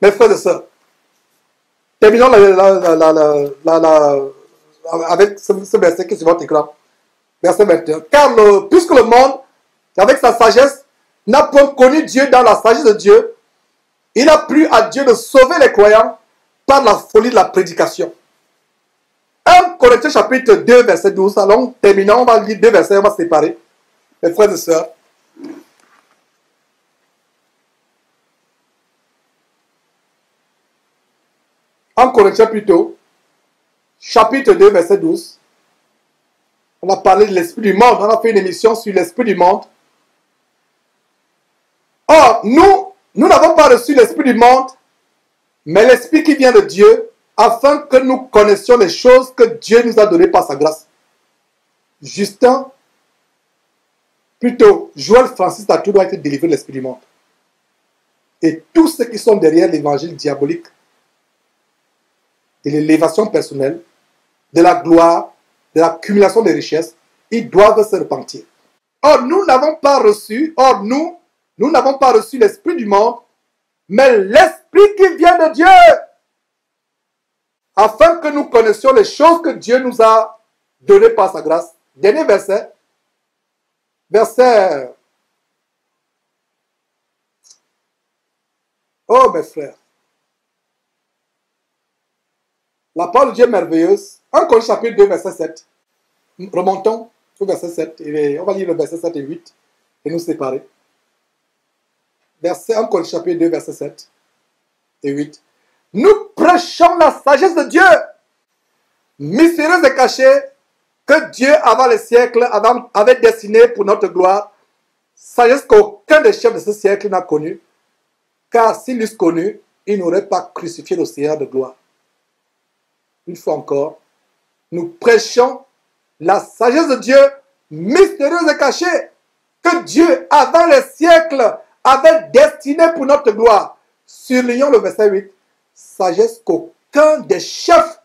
Mes frères et sœurs. Terminons avec ce verset qui est sur votre écran. Verset 21. Car puisque le monde, avec sa sagesse, n'a point connu Dieu dans la sagesse de Dieu, il a plu à Dieu de sauver les croyants par la folie de la prédication. 1 Corinthiens chapitre 2, verset 12. Allons, terminons, on va lire 2 versets, on va se séparer. Mes frères et sœurs. En Corinthiens plutôt, chapitre 2, verset 12. On a parlé de l'esprit du monde. On a fait une émission sur l'esprit du monde. Or, nous n'avons pas reçu l'esprit du monde, mais l'esprit qui vient de Dieu, afin que nous connaissions les choses que Dieu nous a données par sa grâce. Joël Francis Tatou doit être délivré de l'esprit du monde. Et tous ceux qui sont derrière l'évangile diabolique, de l'élévation personnelle, de la gloire, de l'accumulation des richesses, ils doivent se repentir. Or, nous n'avons pas reçu l'esprit du monde, mais l'esprit qui vient de Dieu, afin que nous connaissions les choses que Dieu nous a données par sa grâce. Dernier verset. Oh mes frères, la parole de Dieu est merveilleuse. 1 Corinthiens chapitre 2, verset 7. Remontons au verset 7. On va lire le verset 7 et 8 et nous séparer. 1 Corinthiens chapitre 2, verset 7 et 8. Nous prêchons la sagesse de Dieu, mystérieuse et cachée, que Dieu, avant les siècles, avait destinée pour notre gloire, sagesse qu'aucun des chefs de ce siècle n'a connue, car s'ils l'eussent connue, ils n'auraient pas crucifié le Seigneur de gloire. Une fois encore, nous prêchons la sagesse de Dieu, mystérieuse et cachée, que Dieu, avant les siècles, avait destinée pour notre gloire. Surlignons le verset 8. Sagesse qu'aucun des chefs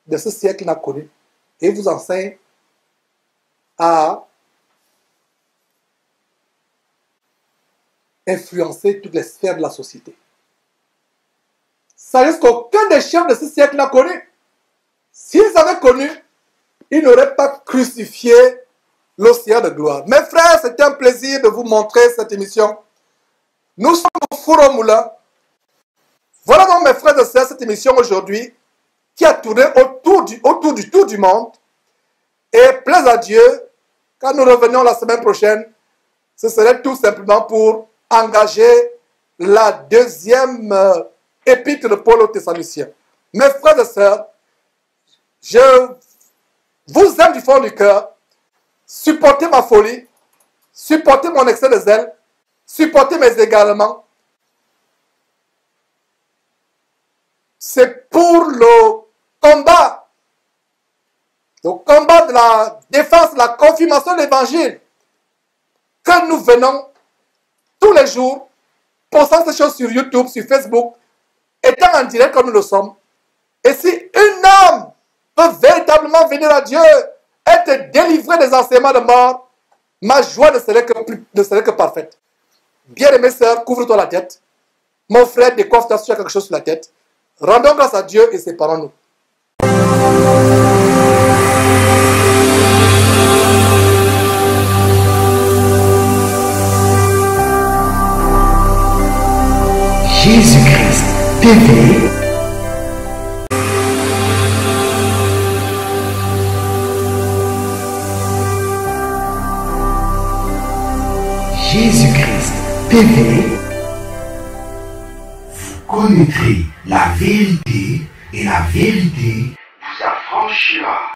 de ce siècle n'a connue, et vous enseigne à influencer toutes les sphères de la société. Sagesse qu'aucun des chefs de ce siècle n'a connue. S'ils avaient connu, ils n'auraient pas crucifié le Seigneur de gloire. Mes frères, c'est un plaisir de vous montrer cette émission. Nous sommes au Four au Moulin. Voilà donc, mes frères et sœurs, cette émission aujourd'hui qui a tourné autour du tour du monde. Et plaise à Dieu, quand nous revenons la semaine prochaine, ce serait tout simplement pour engager la deuxième épître de Paul aux Thessaloniciens. Mes frères et sœurs, je vous aime du fond du cœur. Supportez ma folie, supportez mon excès de zèle, supportez mes égarements. C'est pour le combat de la défense, de la confirmation de l'évangile, que nous venons tous les jours, postant ces choses sur YouTube, sur Facebook, étant en direct comme nous le sommes. Et si une âme peut véritablement venir à Dieu, être délivrée des enseignements de mort, ma joie ne serait que parfaite. Bien-aimée sœur, couvre-toi la tête. Mon frère, décoiffe-toi si tu as quelque chose sur la tête. Rendons grâce à Dieu et séparons-nous. Jésus-Christ TV. Jésus-Christ TV. Vous connaîtrez la vérité et la vérité vous affranchira.